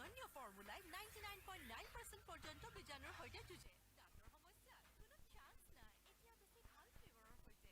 অনন্য ফর্মুলায় 99.9% পর্যন্ত বীজাণুৰ সৈতে যুঁজে দাঁতৰ সমস্যা কোনো চান্স নাই এতিয়া বেছি ভাল ফ্লেভাৰৰ সৈতে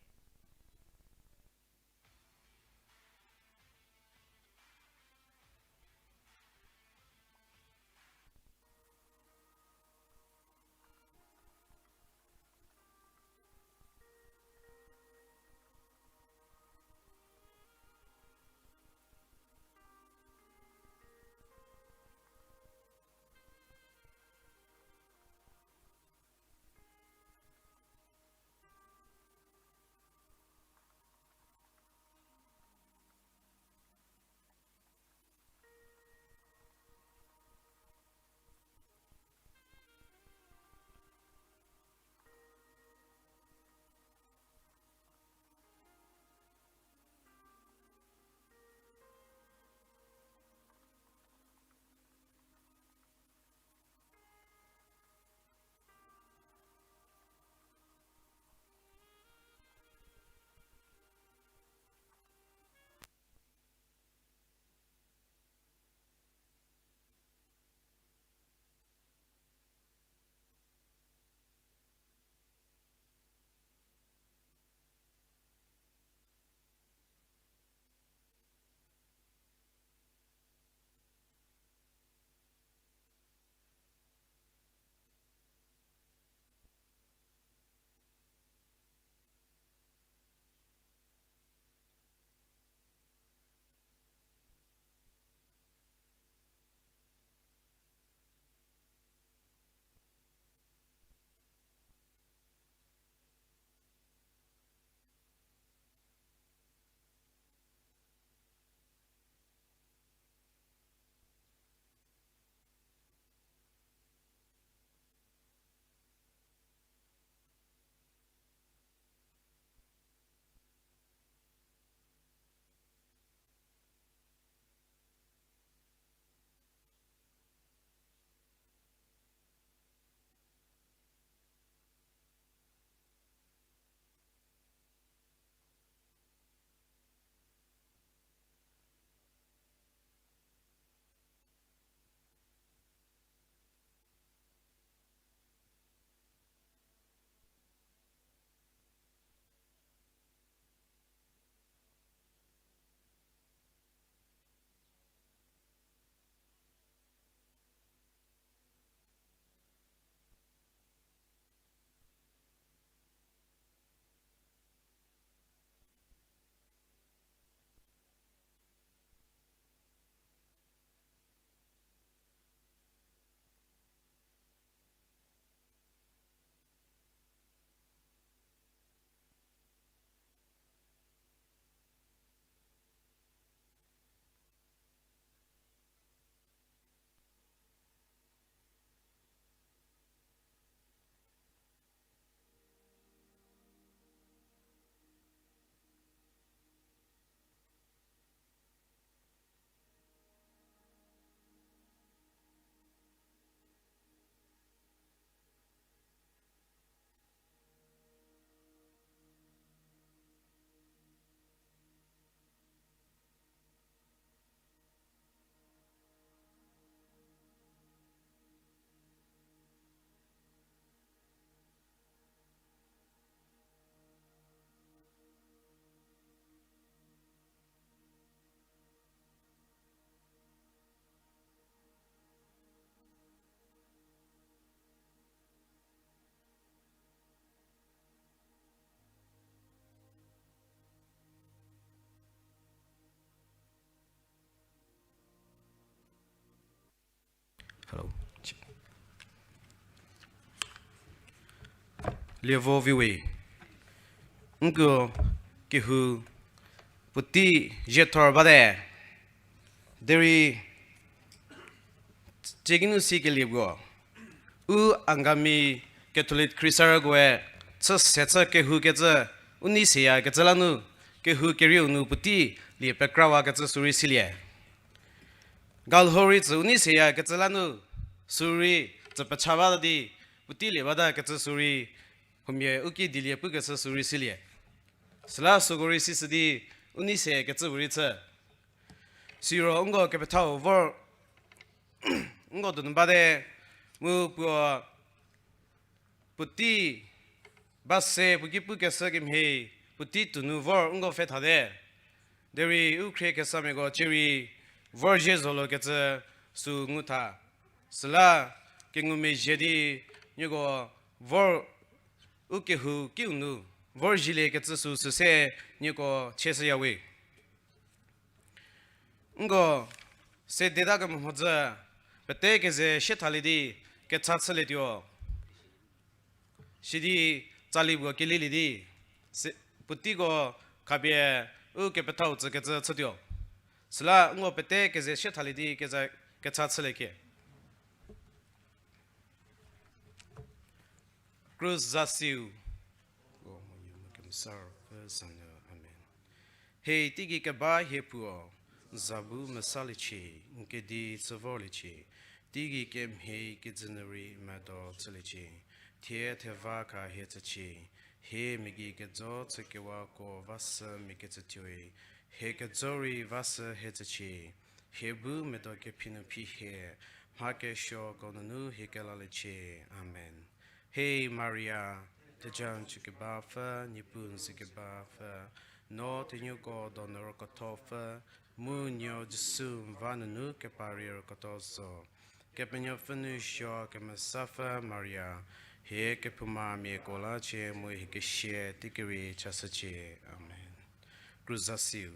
Hello. Levo viwe. Ngo kihu puti jetor bade. Deri jeginu si ke libo. Angami Catholic Christian goe. Setsa kehu ketsa unisia ketsalanu kehu keriu nu puti li pekrawa ketsa suri silie. Galhori unisia ketsalanu suri tsapachawa di puti le bada ketsa suri humye uki dilie pu ketsa suri silie. Sla sugori sisidi unisia ketsa uritsa. Siro ungo kepetao vor ungo dun bade mu pu puti basse puki puke sagim he puti tunu vor ungo fet hade deri u kre ke samego chiri vorje zolo ke su nguta sla ke ngume jedi nyugo vor u ke hu ki unu vorjile ke su se nyugo chese yawe ungo se deda ke moza pete ke ze shethalidi ke chatsale dio shidi chalibo ke lili puti go kabie u ke petau ke chadio sla ungo pete ke ze shethalidi ke chatsale ke cruz zasiu amen hey tigi ke ba he puo zabu masalichi ke di savolichi tigi ke he ke Zynorique mado tsalichi tie te vaka he tsachi he migi ke zo tsake wa ko vasa mi ke tsatui he ke zori vasa he tsachi he bu medo ke pinu pi he ma ke sho gonanu he ke lalichi amen hey Maria te jan chuke ba fa nipun sike ba fa no te nyuko donor ko tofa mu nyo jisum vananu ke parir ko toso ke penyo fenu sho ke masafa Maria he ke puma mi kola che mu he ke she tikiri chasache amen cruzasiu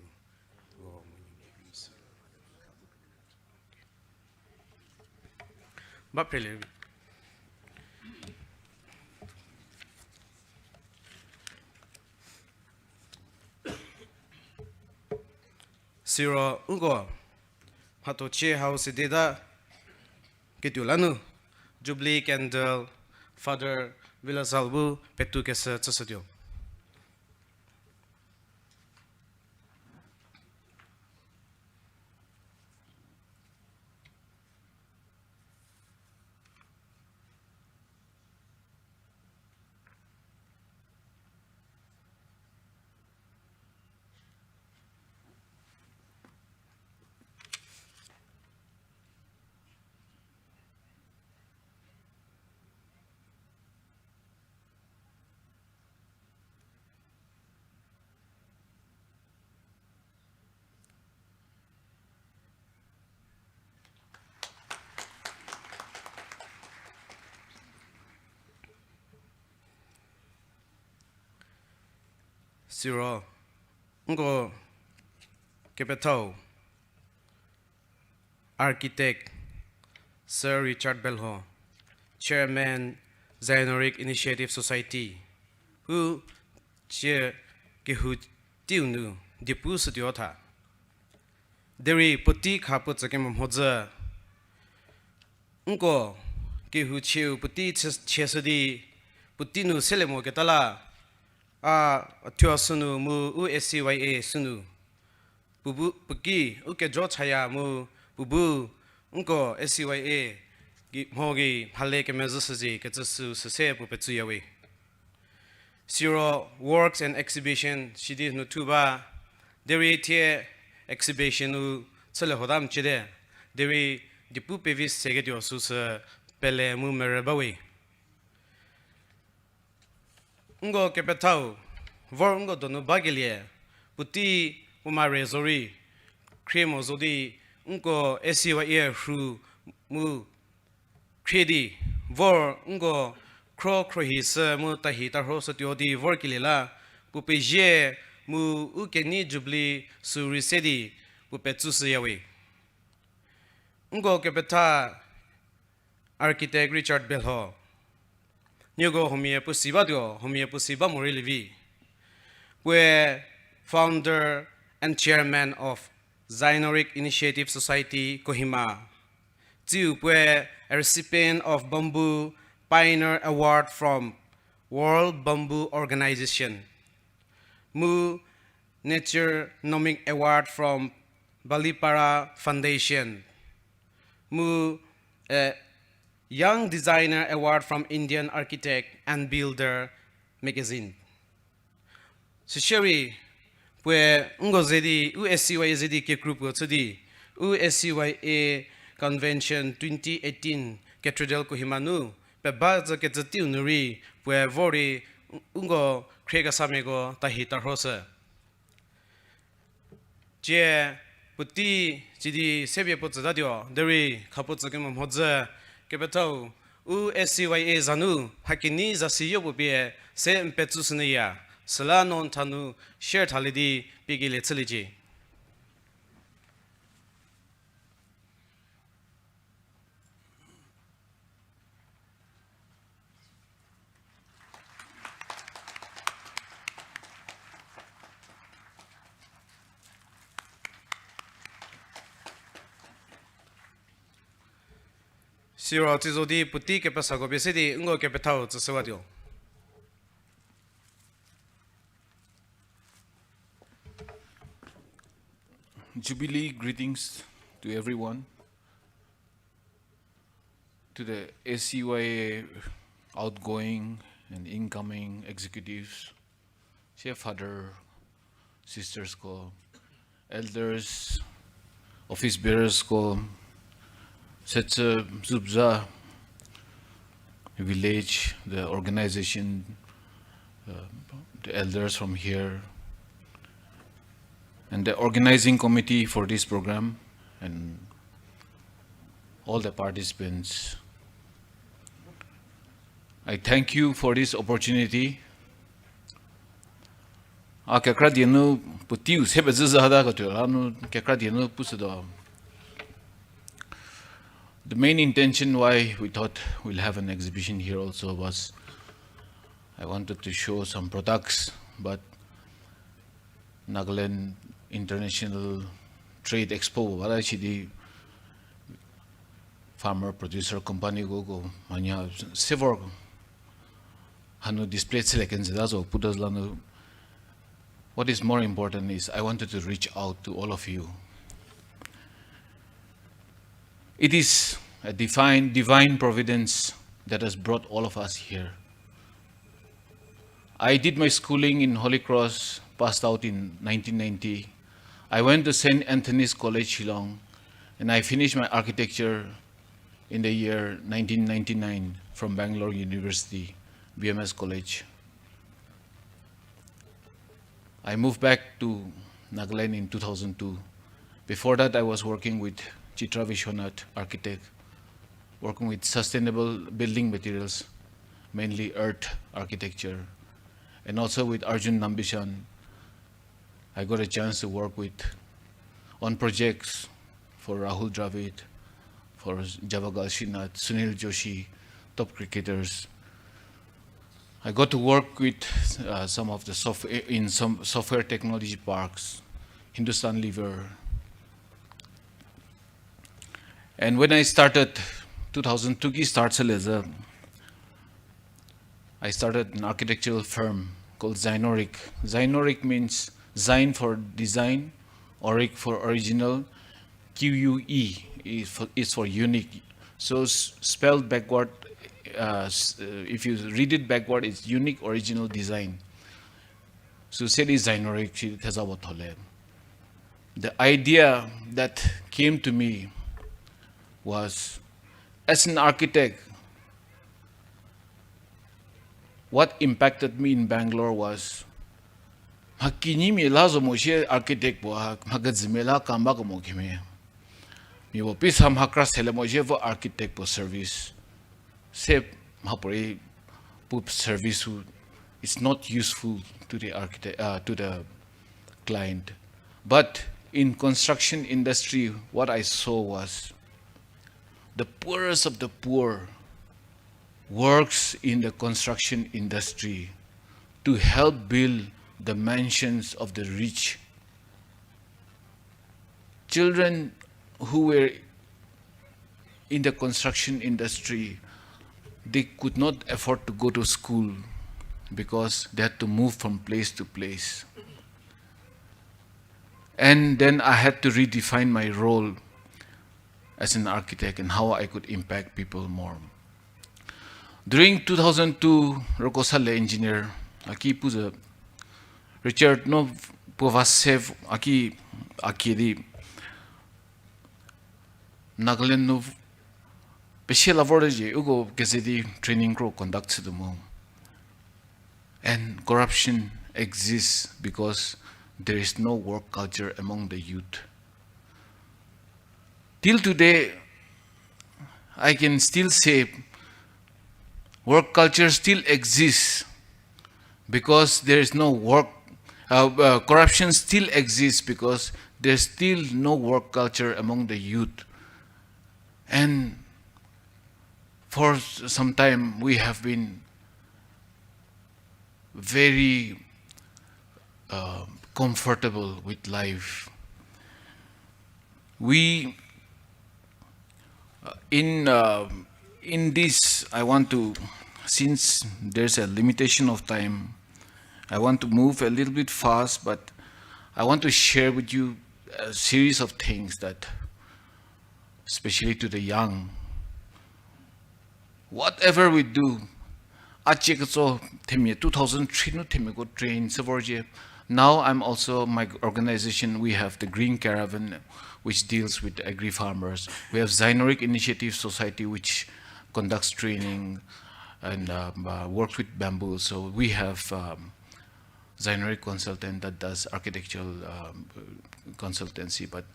ba prele Siro ungo hato che house deda kitulanu Jubilee candle Father Villa Salbu petu kesa tsasadio Siro ungo kepetau architect Sir Richard Belho Chairman Zynorique Initiative Society who che ke hu tiunu dipu studiota deri puti khapu chakem hoja ungo ke hu cheu puti chesadi puti nu selemo ke tala Tio sunu mu u ACYA sunu bubu puki uke jo chaya mu bubu unko ACYA gi mogi phale ke mezusuji ke tsu se pu petsu yawe Zero works and exhibition shidi no tuba deri tie exhibition u chale hodam chide deri dipu pevis sege dio su se pele mu merabawe ungo ke petau vor ungo dono bagelie puti umare zori kremo zodi ungo ACYA hu mu kredi vor ungo kro his mu tahi tar ho satiodi vor kilela pupe je mu ukeni Jubilee su risedi pupe tsusu yawe ungo ke peta architect Richard Belho Nyugo homie pusiba dio homie pusiba morilivi we founder and chairman of Zynorique Initiative Society Kohima Tiu a recipient of Bamboo Pioneer Award from World Bamboo Organization Mu Nature Nomic Award from Balipara Foundation Mu Young Designer Award from Indian Architect and Builder Magazine. Sisheri, where Ungo Zedi, USCYA Zedi ke group go to the USCYA Convention 2018 Cathedral Kohimanu, Pebaza Ketati Unuri, where Vori Ungo Krega Samego Tahita Rosa. Je Puti Jidi Sebia Putzadio, Deri Kaputzakim Hoza, Kebeto, ACYA Zanu, Hakini Zasiyo would be a Sem Petsusania, Salanon Tanu, shared holiday, Biggie Litiligi. Siro Tizodi Puti Kepasago Besidi, Ungo Kepetao to Sawadio. Jubilee greetings to everyone, to the ACYA outgoing and incoming executives, chef father, sisters ko, elders, office bearers ko, Sechu, Zubza, village, the organization, the elders from here, and the organizing committee for this program, and all the participants. I thank you for this opportunity. Kakra dienu putiu sebe zuzada katulanu kakra dienu pusudo. The main intention why we thought we'll have an exhibition here also was I wanted to show some products, but Nagaland International Trade Expo, the farmer producer company go manya several hanu display selections dazo pudazlanu. What is more important is I wanted to reach out to all of you. It is a divine providence that has brought all of us here. I did my schooling in Holy Cross, passed out in 1990. I went to St. Anthony's College, Shillong, and I finished my architecture in the year 1999 from Bangalore University, BMS College. I moved back to Nagaland in 2002. Before that, I was working with Chitra Vishwanath, architect, working with sustainable building materials, mainly earth architecture, and also with Arjun Nambishan. I got a chance to work on projects for Rahul Dravid, for Javagal Srinath, Sunil Joshi, top cricketers. I got to work with some of the software technology parks, Hindustan Lever. And when I started 2002 ki starts I started an architectural firm called Zynorique. Zynorique means Zyn for design, Oric for original, QUE is for unique. So spelled backward, if you read it backward, it's unique original design. So said is Zynorique. The idea that came to me was, as an architect, what impacted me in Bangalore was hakini mi lazo moshe architect bo magazimela kamba ko mokime mi bo pis ham hakra sele moshe for architect for service se mahapori pup service it's not useful to the architect to the client. But in construction industry, what I saw was the poorest of the poor works in the construction industry to help build the mansions of the rich. Children who were in the construction industry, they could not afford to go to school because they had to move from place to place. And then I had to redefine my role as an architect and how I could impact people more. During 2002, Rokosale engineer, aki puza Richard no Povasev aki akiri Nagaland no special award je ugo gazeti training pro conduct the mo. And corruption exists because there is no work culture among the youth. Till today, I can still say work culture still exists because there is no work. Corruption still exists because there's still no work culture among the youth. And for some time, we have been very comfortable with life. We in this, I want to, since there's a limitation of time, I want to move a little bit fast, but I want to share with you a series of things that, especially to the young, whatever we do, 2003 no go train. Now I'm also, my organization, we have the Green Caravan, which deals with agri-farmers. We have Zynorique Initiative Society, which conducts training and works with bamboo. So we have Zynorique consultant that does architectural consultancy. But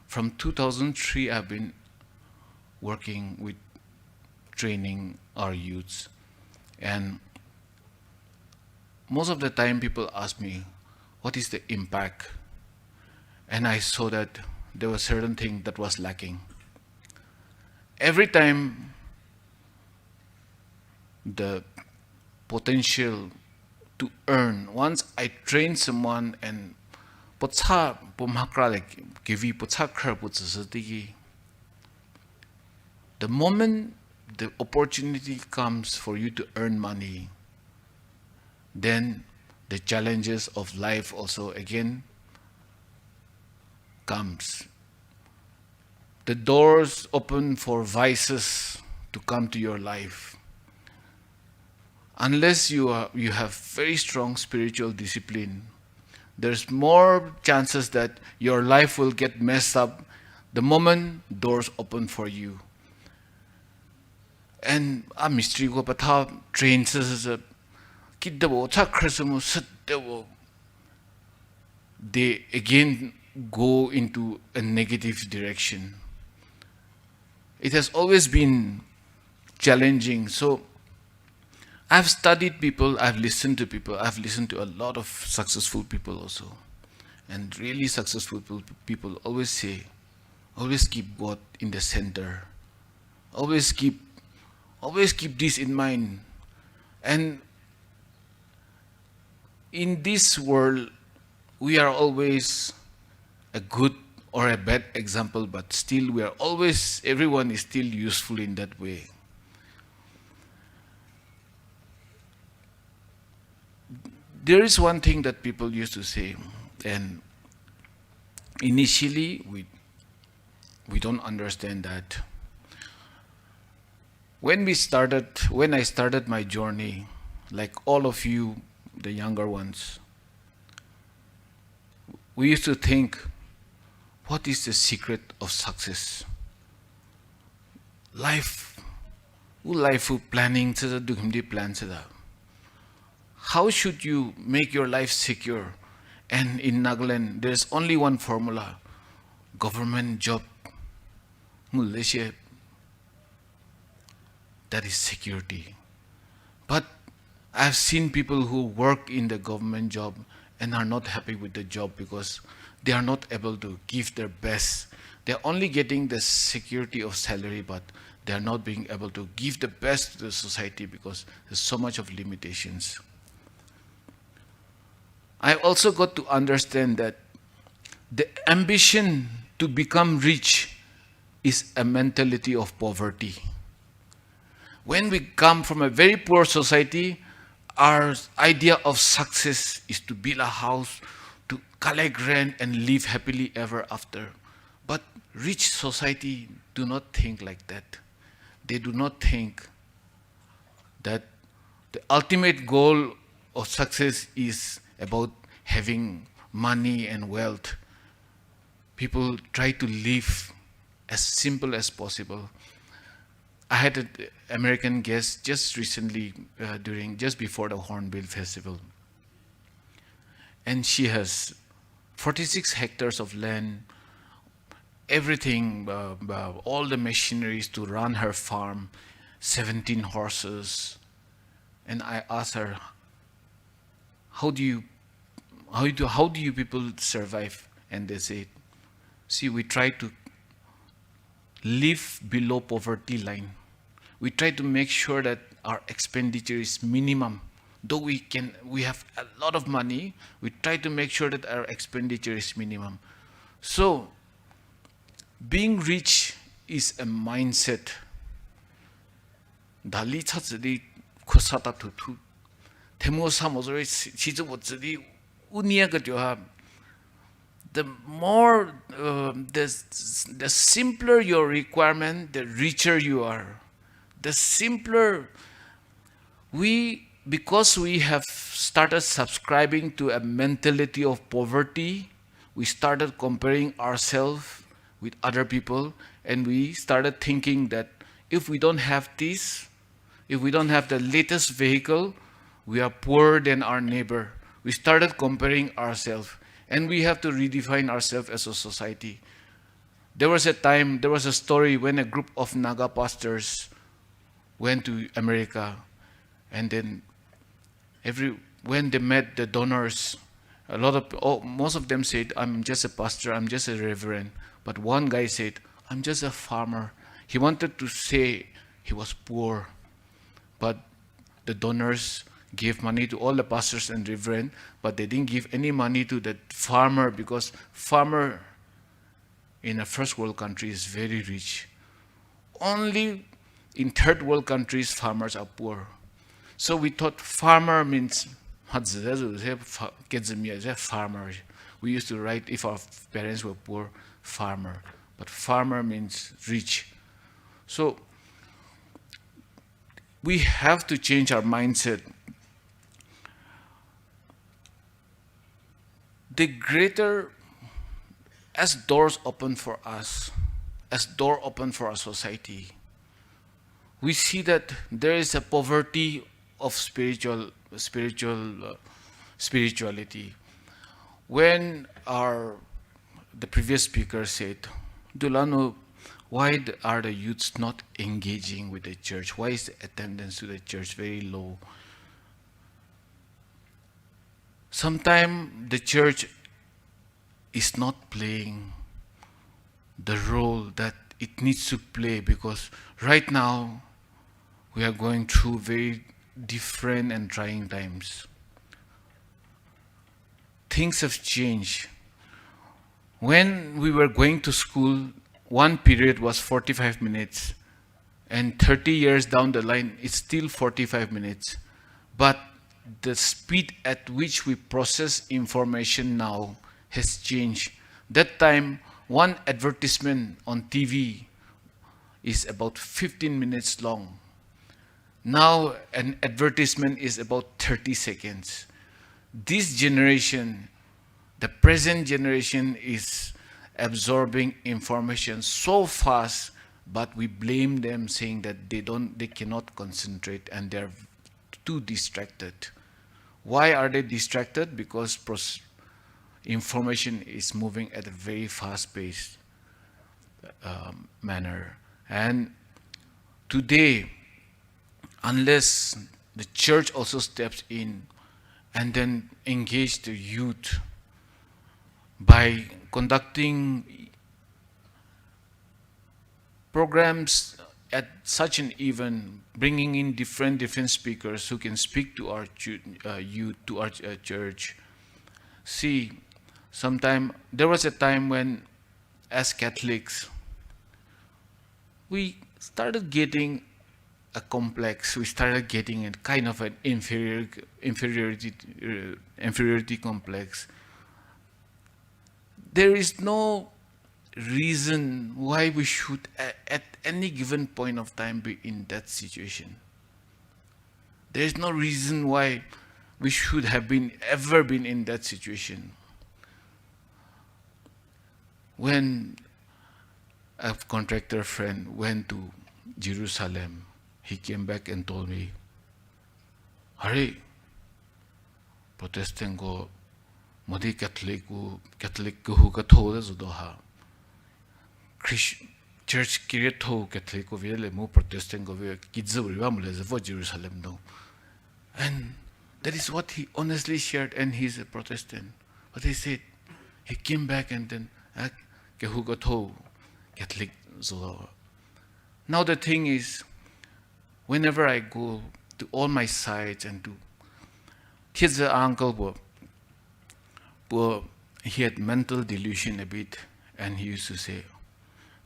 from 2003, I've been working with training our youths. And most of the time people ask me, what is the impact? And I saw that there was certain thing that was lacking. Every time the potential to earn, once I train someone and the moment the opportunity comes for you to earn money, then the challenges of life also again comes. The doors open for vices to come to your life. Unless you have very strong spiritual discipline, there's more chances that your life will get messed up the moment doors open for you. And a mystery go patha trains they again go into a negative direction. It has always been challenging. So I've studied people, I've listened to people, I've listened to a lot of successful people also. And really successful people always say, always keep God in the center. Always keep this in mind. And in this world, we are always a good or a bad example, but still we are always, everyone is still useful in that way. There is one thing that people used to say, and initially we don't understand that. When I started my journey, like all of you, the younger ones, we used to think, what is the secret of success? Life planning, how should you make your life secure? And in Nagaland, there's only one formula: government job. That is security. But I've seen people who work in the government job and are not happy with the job because they are not able to give their best. They're only getting the security of salary, but they are not being able to give the best to the society because there's so much of limitations. I also got to understand that the ambition to become rich is a mentality of poverty. When we come from a very poor society, our idea of success is to build a house, to collect rent and live happily ever after. But rich society do not think like that. They do not think that the ultimate goal of success is about having money and wealth. People try to live as simple as possible. I had an American guest just recently, just before the Hornbill Festival. And she has 46 hectares of land, everything, all the machineries to run her farm, 17 horses. And I asked her, how do you people survive? And they said, see, we try to live below poverty line. We try to make sure that our expenditure is minimum. Though we have a lot of money, we try to make sure that our expenditure is minimum. So, being rich is a mindset. Dali chazili kusata tutu. Temo samozori chizu wazili unia gadyoha. The more, the simpler your requirement, the richer you are. The simpler because we have started subscribing to a mentality of poverty, we started comparing ourselves with other people, and we started thinking that if we don't have this, if we don't have the latest vehicle, we are poorer than our neighbor. We started comparing ourselves, and we have to redefine ourselves as a society. There was a story when a group of Naga pastors went to America, and then when they met the donors, most of them said, I'm just a pastor, I'm just a reverend. But one guy said, I'm just a farmer. He wanted to say he was poor. But the donors gave money to all the pastors and reverend, but they didn't give any money to the farmer, because farmer in a first world country is very rich. Only in third world countries, farmers are poor. So we thought farmer means farmer. We used to write, if our parents were poor, farmer. But farmer means rich. So we have to change our mindset. The greater, as doors open for us, as door open for our society, we see that there is a poverty of spirituality. When the previous speaker said, Dulano, why are the youths not engaging with the church? Why is the attendance to the church very low? Sometimes the church is not playing the role that it needs to play, because right now we are going through very different and trying times. Things have changed. When we were going to school, one period was 45 minutes, and 30 years down the line, it's still 45 minutes. But the speed at which we process information now has changed. That time, one advertisement on TV is about 15 minutes long. Now, an advertisement is about 30 seconds. This generation, the present generation, is absorbing information so fast, but we blame them, saying that they cannot concentrate and they're too distracted. Why are they distracted? Because information is moving at a very fast-paced manner. And today, unless the church also steps in and then engage the youth by conducting programs at such an event, bringing in different speakers who can speak to our youth, to our church. See, there was a time when, as Catholics, we started getting a complex. We started getting a kind of an inferiority complex. There is no reason why we should, at any given point of time, be in that situation. There is no reason why we should have ever been in that situation. When a contractor friend went to Jerusalem. He came back and told me, Hari, Protestant go, Modi Catholic ko ka thoda zudoha. Church kiret ho Catholic ko vile mo Protestant ko vile kidzu riba mule for Jerusalem no. And that is what he honestly shared, and he's a Protestant. But he said, he came back and then, kehu ka tho Catholic zudoha. Now the thing is, whenever I go to all my sites and to his uncle, he had mental delusion a bit, and he used to say,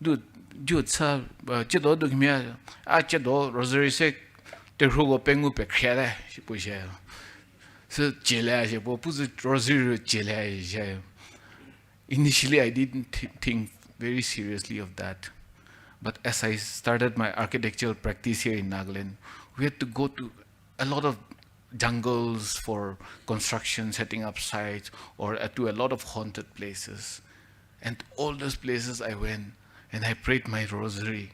dude, sa chido dugmia, chido rosary se te rugo pengu pe khere, she pushe. So chile, she put rosary chile. Initially, I didn't think very seriously of that. But as I started my architectural practice here in Nagaland, we had to go to a lot of jungles for construction, setting up sites, or to a lot of haunted places. And all those places I went, and I prayed my rosary.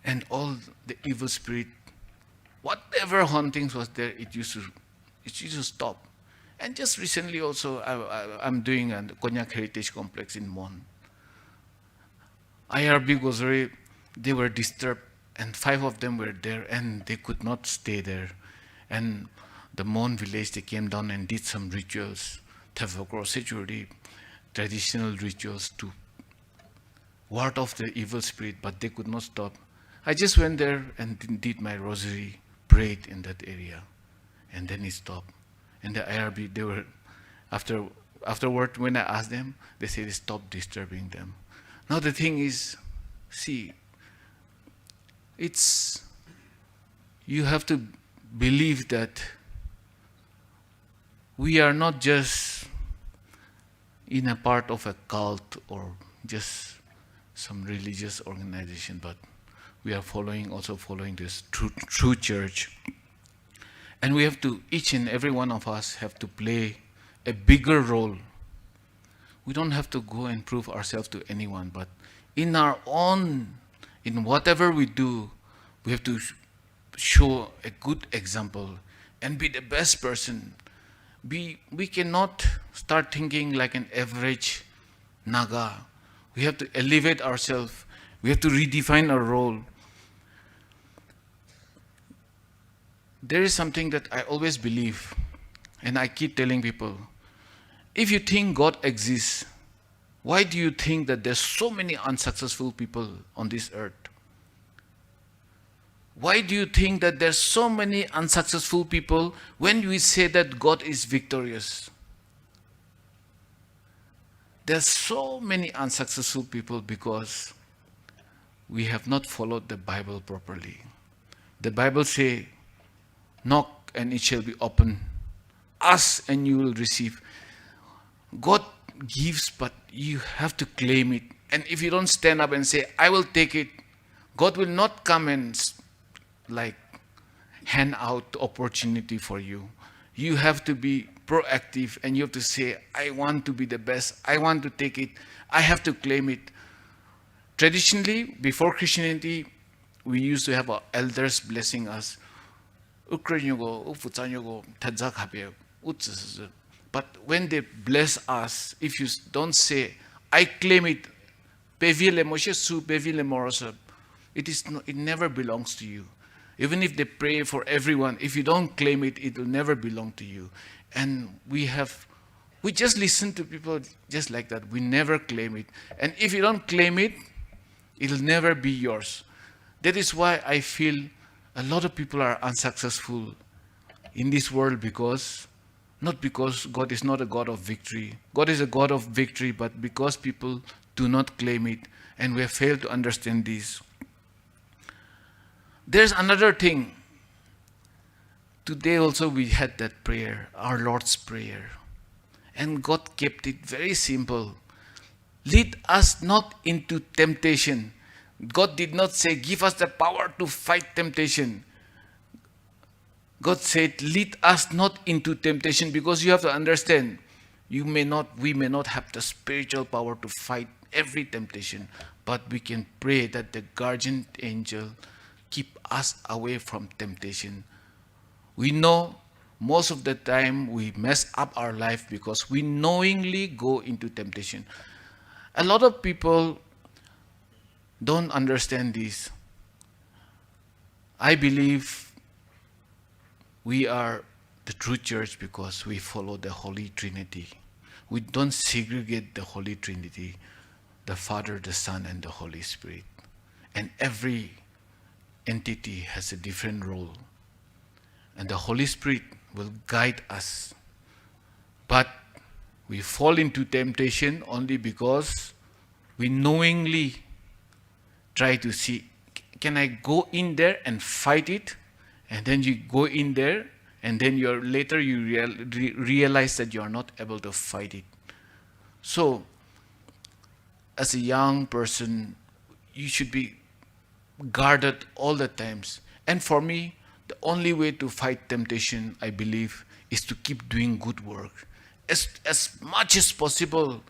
And all the evil spirit, whatever hauntings was there, it used to stop. And just recently also, I'm doing a Konyak Heritage Complex in Mon. IRB Gozari, they were disturbed, and 5 of them were there, and they could not stay there. And the Mon village, they came down and did some rituals, Sechu, traditional rituals to ward off the evil spirit, but they could not stop. I just went there and did my rosary, prayed in that area, and then it stopped. And the IRB, they were, afterward, when I asked them, they said, stop disturbing them. Now the thing is, see, you have to believe that we are not just in a part of a cult or just some religious organization, but we are also following this true church. And we have to, each and every one of us have to play a bigger role. We don't have to go and prove ourselves to anyone, but in our own, in whatever we do, we have to show a good example and be the best person. We cannot start thinking like an average Naga. We have to elevate ourselves. We have to redefine our role. There is something that I always believe, and I keep telling people, if you think God exists, why do you think that there's so many unsuccessful people on this earth? Why do you think that there's so many unsuccessful people when we say that God is victorious? There's so many unsuccessful people because we have not followed the Bible properly. The Bible says, knock and it shall be opened. Ask and you will receive. God gives, but you have to claim it. And if you don't stand up and say, I will take it, God will not come and hand out opportunity for you. You have to be proactive and you have to say, I want to be the best. I want to take it. I have to claim it. Traditionally, before Christianity, we used to have our elders blessing us. But when they bless us, if you don't say, I claim it, it never belongs to you. Even if they pray for everyone, if you don't claim it, it will never belong to you. And we just listen to people just like that. We never claim it. And if you don't claim it, it will never be yours. That is why I feel a lot of people are unsuccessful in this world not because God is not a God of victory. God is a God of victory, but because people do not claim it. And we have failed to understand this. There's another thing. Today also we had that prayer, our Lord's Prayer. And God kept it very simple. Lead us not into temptation. God did not say, give us the power to fight temptation. God said, lead us not into temptation, because you have to understand, we may not have the spiritual power to fight every temptation, but we can pray that the guardian angel keep us away from temptation. We know most of the time we mess up our life because we knowingly go into temptation. A lot of people don't understand this. I believe we are the true church because we follow the Holy Trinity. We don't segregate the Holy Trinity, the Father, the Son, and the Holy Spirit. And every entity has a different role. And the Holy Spirit will guide us. But we fall into temptation only because we knowingly try to see, can I go in there and fight it? And then you go in there, and then later you realize that you are not able to fight it. So, as a young person, you should be guarded all the times. And for me, the only way to fight temptation, I believe, is to keep doing good work. As much as possible,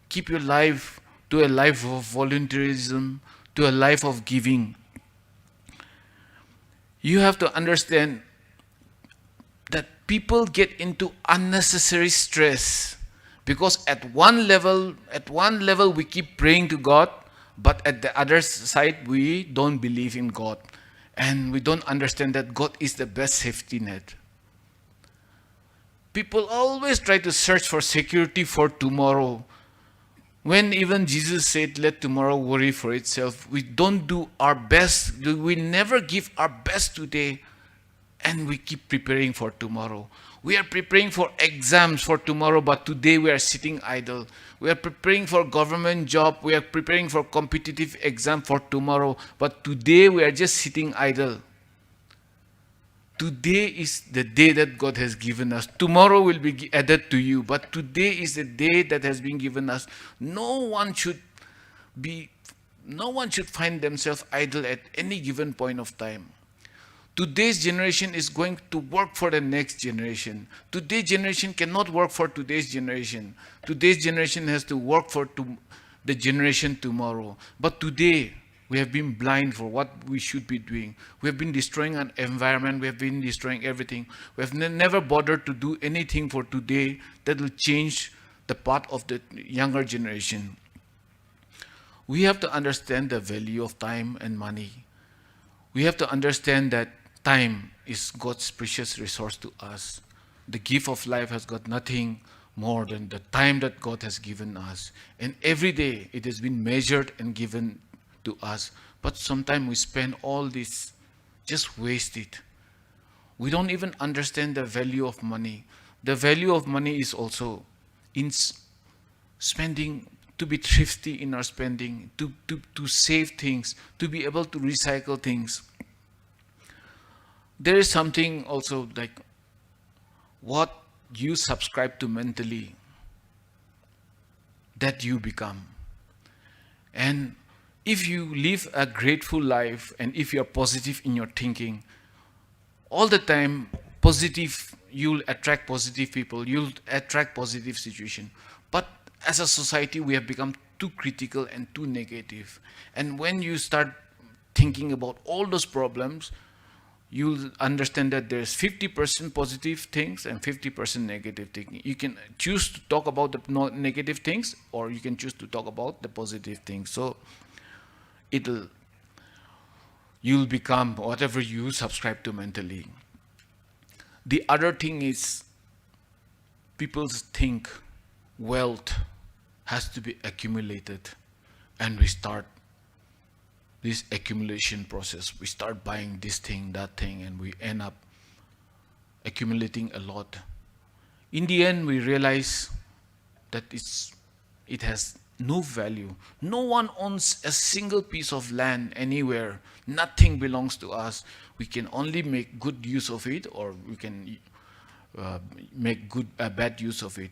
keep your life to a life of volunteerism, to a life of giving. You have to understand that people get into unnecessary stress because at one level we keep praying to God, but at the other side we don't believe in God, and we don't understand that God is the best safety net. People always try to search for security for tomorrow, when even Jesus said, let tomorrow worry for itself. We don't do our best. We never give our best today, and we keep preparing for tomorrow. We are preparing for exams for tomorrow, but today we are sitting idle. We are preparing for government job. We are preparing for competitive exam for tomorrow, but today we are just sitting idle. Today is the day that God has given us. Tomorrow will be added to you, but today is the day that has been given us. No one should find themselves idle at any given point of time. Today's generation is going to work for the next generation. Today's generation cannot work for today's generation. Today's generation has to work for the generation tomorrow. But today, we have been blind for what we should be doing. We have been destroying an environment. We have been destroying everything. We have never bothered to do anything for today that will change the path of the younger generation. We have to understand the value of time and money. We have to understand that time is God's precious resource to us. The gift of life has got nothing more than the time that God has given us. And every day it has been measured and given to us. But sometimes we spend all this, just waste it. We don't even understand the value of money. The value of money is also in spending, to be thrifty in our spending, to save things, to be able to recycle things. There is something also like what you subscribe to mentally, that you become. And if you live a grateful life and if you're positive in your thinking, all the time positive, you'll attract positive people, you'll attract positive situation. But as a society, we have become too critical and too negative. And when you start thinking about all those problems, you'll understand that there's 50% positive things and 50% negative things. You can choose to talk about the negative things, or you can choose to talk about the positive things. So you'll become whatever you subscribe to mentally. The other thing is, people think wealth has to be accumulated, and we start this accumulation process. We start buying this thing, that thing, and we end up accumulating a lot. In the end, we realize that it has no value. No one owns a single piece of land anywhere. Nothing belongs to us. We can only make good use of it, or we can make bad use of it.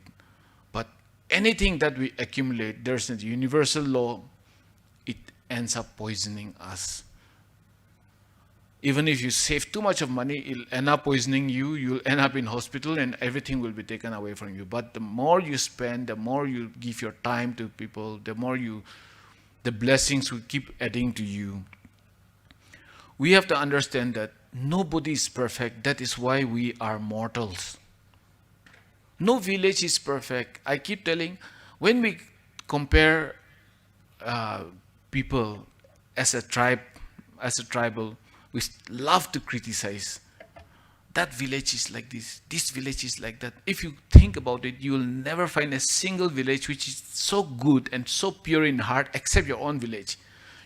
But anything that we accumulate, there's a universal law, it ends up poisoning us. Even if you save too much of money, it'll end up poisoning you, you'll end up in hospital and everything will be taken away from you. But the more you spend, the more you give your time to people, the blessings will keep adding to you. We have to understand that nobody is perfect. That is why we are mortals. No village is perfect. I keep telling, when we compare people as a tribe, as a tribal, we love to criticize. That village is like this village is like that. If you think about it, you will never find a single village which is so good and so pure in heart except your own village.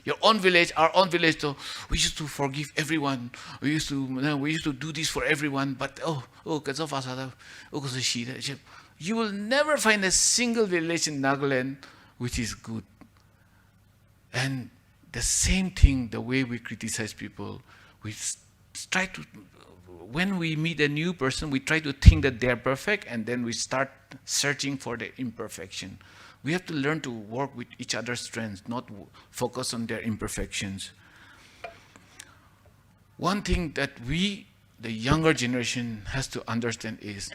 Your own village, our own village, so we used to forgive everyone. We used to do this for everyone, but you will never find a single village in Nagaland which is good. And the same thing, the way we criticize people, we try to, when we meet a new person, we try to think that they're perfect, and then we start searching for the imperfection. We have to learn to work with each other's strengths, not focus on their imperfections. One thing that we, the younger generation, has to understand is,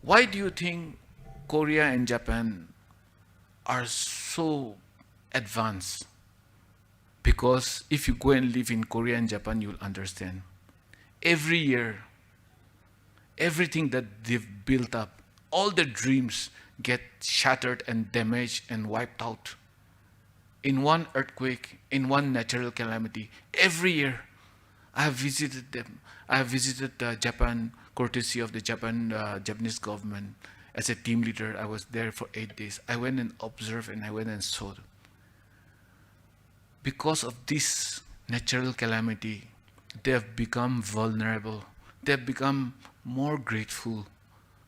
why do you think Korea and Japan are so advanced? Because if you go and live in Korea and Japan, you'll understand. Every year, everything that they've built up, all their dreams get shattered and damaged and wiped out. In one earthquake, in one natural calamity. Every year, I have visited them. I have visited Japan, courtesy of the Japanese government. As a team leader, I was there for 8 days. I went and observed and I went and saw them. Because of this natural calamity, they have become vulnerable. They have become more grateful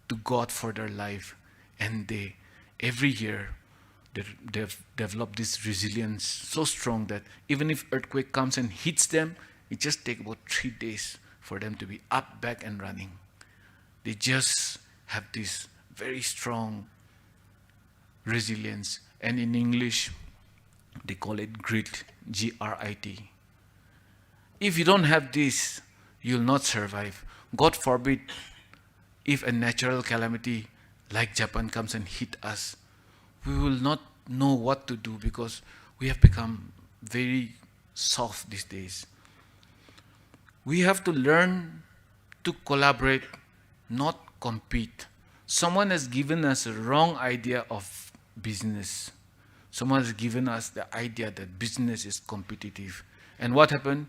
to God for their life. And they, every year, they've developed this resilience so strong that even if earthquake comes and hits them, it just takes about 3 days for them to be up, back, and running. They just have this very strong resilience. And in English, they call it grit, G-R-I-T. If you don't have this, you'll not survive. God forbid, if a natural calamity like Japan comes and hit us, we will not know what to do because we have become very soft these days. We have to learn to collaborate, not compete. Someone has given us a wrong idea of business. Someone has given us the idea that business is competitive. And what happened?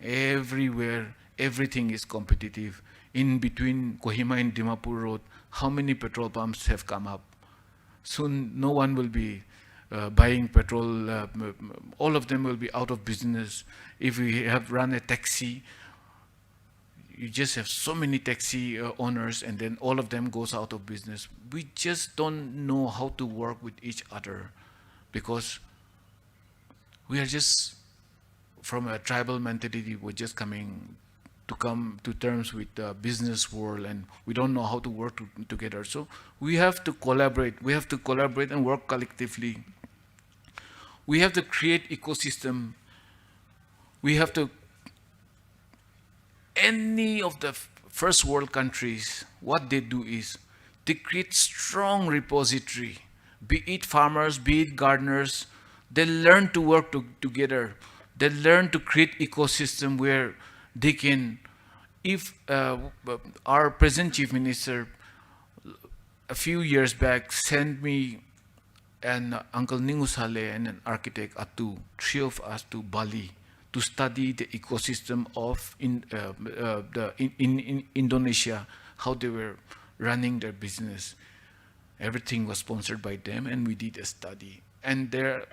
Everywhere, everything is competitive. In between Kohima and Dimapur Road, how many petrol pumps have come up? Soon, no one will be buying petrol. All of them will be out of business. If we have run a taxi, you just have so many taxi owners, and then all of them goes out of business. We just don't know how to work with each other because we are just, from a tribal mentality, we're just come to terms with the business world, and we don't know how to work together. So we have to collaborate. We have to collaborate and work collectively. We have to create ecosystem. We have to, any of the first world countries, what they do is they create strong repository, be it farmers, be it gardeners. They learn to work together. They learn to create ecosystem where they can, if our present chief minister a few years back sent me and Uncle Ningu Saleh and an architect Atu, 3 of us, to Bali to study the ecosystem of in Indonesia, how they were running their business. Everything was sponsored by them, and we did a study. And there,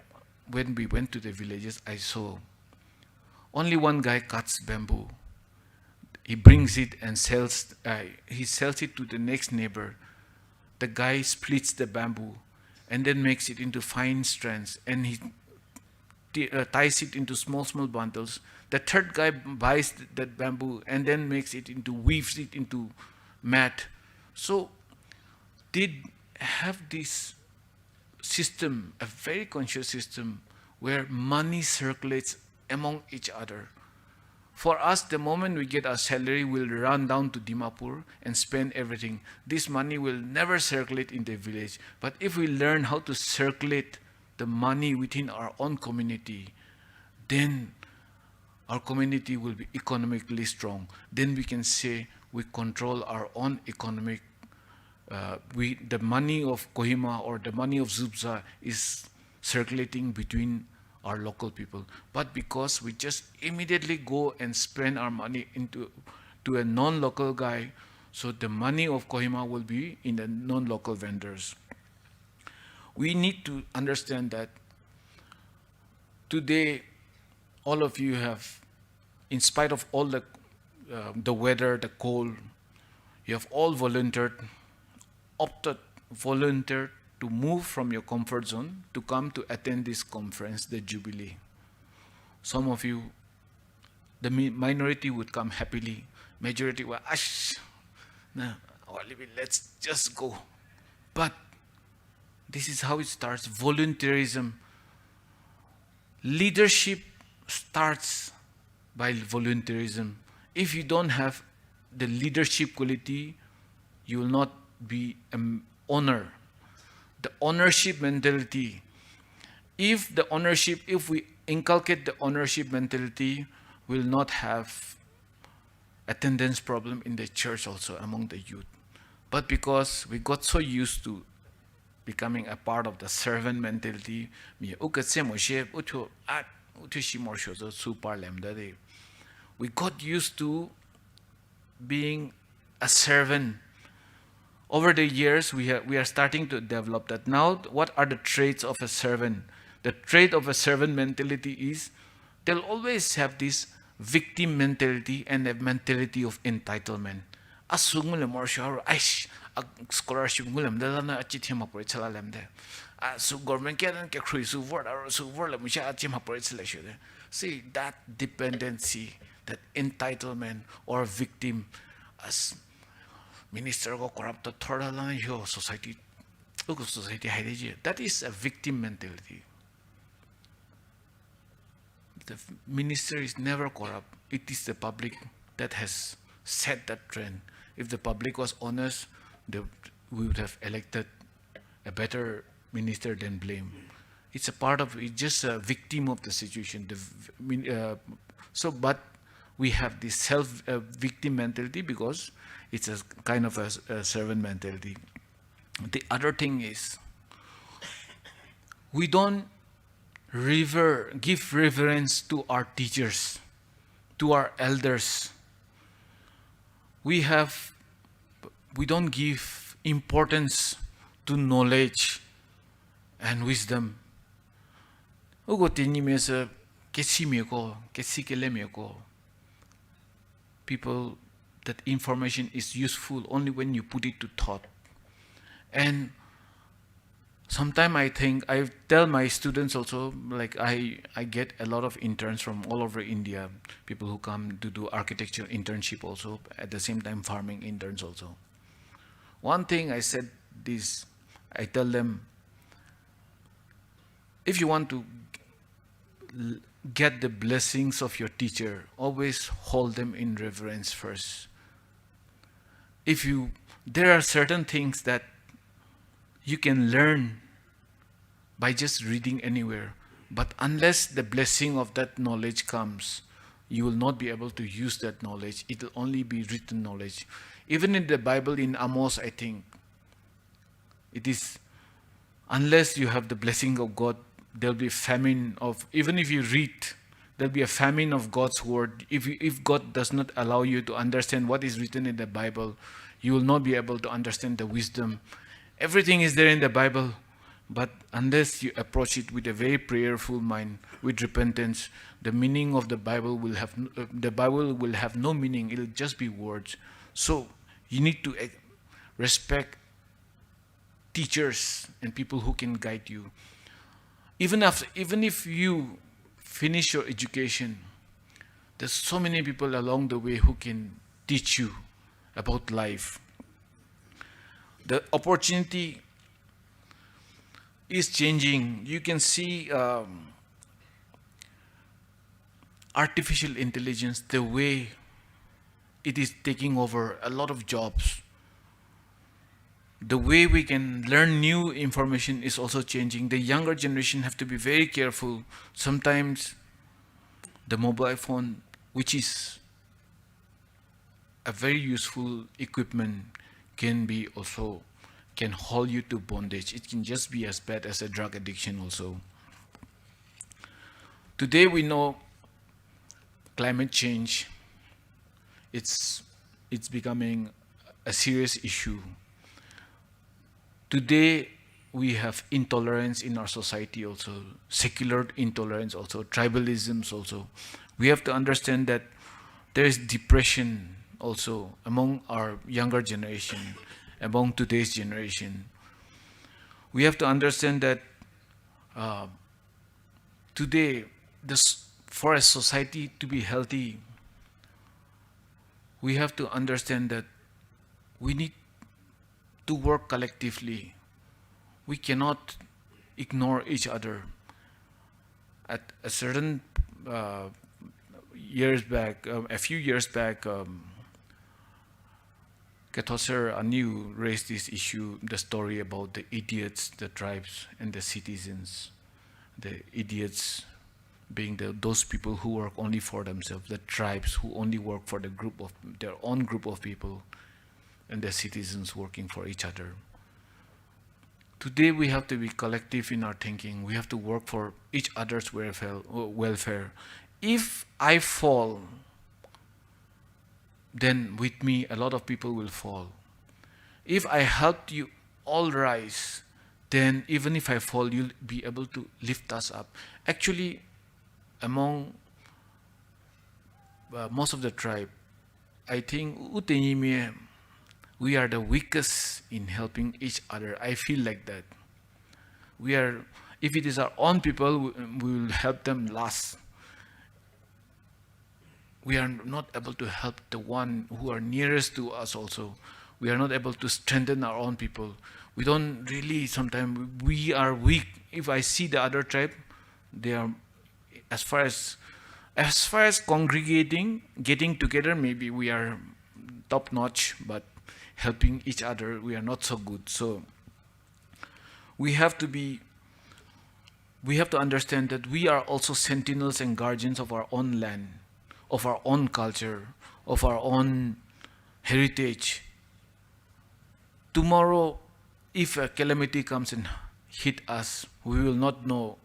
when we went to the villages, I saw only one guy cuts bamboo. He brings it and sells. He sells it to the next neighbor. The guy splits the bamboo and then makes it into fine strands, and he ties it into small bundles. The third guy buys that bamboo and then weaves it into mat. So they have this system, a very conscious system, where money circulates among each other. For us, the moment we get our salary, we'll run down to Dimapur and spend everything. This money will never circulate in the village. But if we learn how to circulate the money within our own community, then our community will be economically strong. Then we can say we control our own economic. The money of Kohima or the money of Zubza is circulating between our local people. But because we just immediately go and spend our money to a non-local guy, so the money of Kohima will be in the non-local vendors. We need to understand that today, all of you have, in spite of all the weather, the cold, you have all volunteered to move from your comfort zone to come to attend this conference, the Jubilee. Some of you, the minority would come happily. Majority were, let's just go. But this is how it starts, volunteerism. Leadership starts by volunteerism. If you don't have the leadership quality, you will not be an owner. The ownership mentality. If we inculcate the ownership mentality, we'll not have attendance problem in the church also among the youth. But because we got so used to becoming a part of the servant mentality, we got used to being a servant. Over the years, we are starting to develop that. Now, what are the traits of a servant? The trait of a servant mentality is they'll always have this victim mentality and a mentality of entitlement. Scholarship see that dependency, that entitlement or victim as minister go corrupt society. That is a victim mentality. The minister is never corrupt. It is the public that has set that trend. If the public was honest, we would have elected a better minister than blame. It's just a victim of the situation. But we have this self-victim mentality because it's a kind of a servant mentality. The other thing is, we don't give reverence to our teachers, to our elders. We don't give importance to knowledge and wisdom. People, that information is useful only when you put it to thought. And sometimes I tell my students also, like I get a lot of interns from all over India, people who come to do architecture internship also, at the same time farming interns also. One thing I said this, I tell them, if you want to get the blessings of your teacher, always hold them in reverence first. There are certain things that you can learn by just reading anywhere, but unless the blessing of that knowledge comes, you will not be able to use that knowledge. It will only be written knowledge. Even in the Bible, in Amos, I think, it is, unless you have the blessing of God, there'll be famine even if you read, there'll be a famine of God's word. If God does not allow you to understand what is written in the Bible, you will not be able to understand the wisdom. Everything is there in the Bible, but unless you approach it with a very prayerful mind, with repentance, the meaning of the Bible will have no meaning. It'll just be words. So you need to respect teachers and people who can guide you. Even if you finish your education, there's so many people along the way who can teach you about life. The opportunity is changing. You can see artificial intelligence, the way it is taking over a lot of jobs, the way we can learn new information is also changing. The younger generation have to be very careful. Sometimes the mobile phone, which is a very useful equipment, can hold you to bondage. It can just be as bad as a drug addiction also. Today we know climate change, it's becoming a serious issue. Today we have intolerance in our society also, secular intolerance also, tribalisms also. We have to understand that there is depression also among our younger generation, among today's generation. We have to understand that today, for a society to be healthy, we have to understand that we need to work collectively. We cannot ignore each other. At a certain years back, a few years back, Kethoser Anu raised this issue, the story about the idiots, the tribes, and the citizens. The idiots being those people who work only for themselves, the tribes who only work for their own group of people, and the citizens working for each other. Today we have to be collective in our thinking. We have to work for each other's welfare. If I fall, then with me a lot of people will fall. If I help you all rise, then even if I fall, you'll be able to lift us up. Actually, among most of the tribe, I think we are the weakest in helping each other. I feel like that. If it is our own people, we will help them last. We are not able to help the one who are nearest to us also. We are not able to strengthen our own people. We don't really, sometimes we are weak. If I see the other tribe, they are, as far as congregating, getting together, maybe we are top notch, but helping each other, we are not so good. So we have to understand that we are also sentinels and guardians of our own land, of our own culture, of our own heritage. Tomorrow, if a calamity comes and hit us, we will not know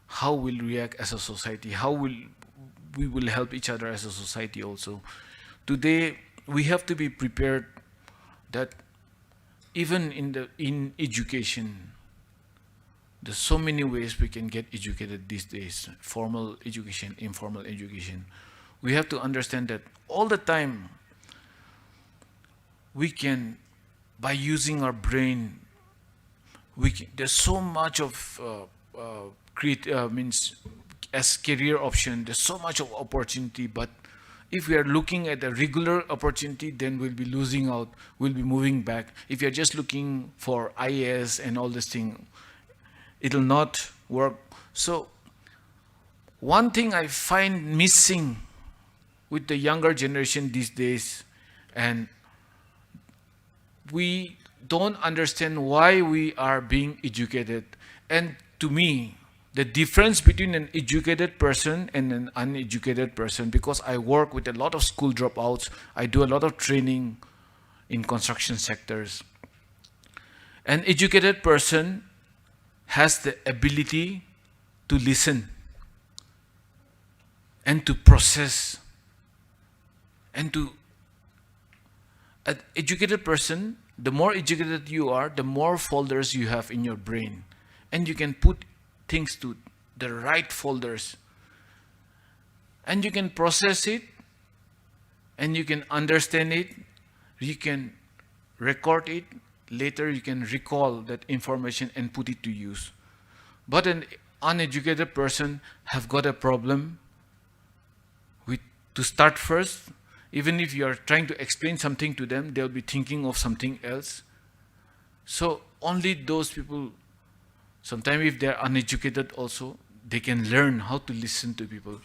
how we'll react as a society, how we will help each other as a society also. Today, we have to be prepared that even in education, there's so many ways we can get educated these days, formal education, informal education. We have to understand that all the time we can, by using our brain, there's so much of as career option, there's so much of opportunity, but if we are looking at a regular opportunity, then we'll be losing out, we'll be moving back. If you're just looking for IAS and all this thing, it'll not work. So one thing I find missing with the younger generation these days, and we don't understand why we are being educated. And to me, the difference between an educated person and an uneducated person, because I work with a lot of school dropouts, I do a lot of training in construction sectors. An educated person has the ability to listen and to process and to... An educated person, the more educated you are, the more folders you have in your brain, and you can put things to the right folders, and you can process it, and you can understand it, you can record it, later you can recall that information and put it to use. But an uneducated person have got a problem to start first. Even if you are trying to explain something to them, they'll be thinking of something else. So only those people, sometimes if they're uneducated also, they can learn how to listen to people.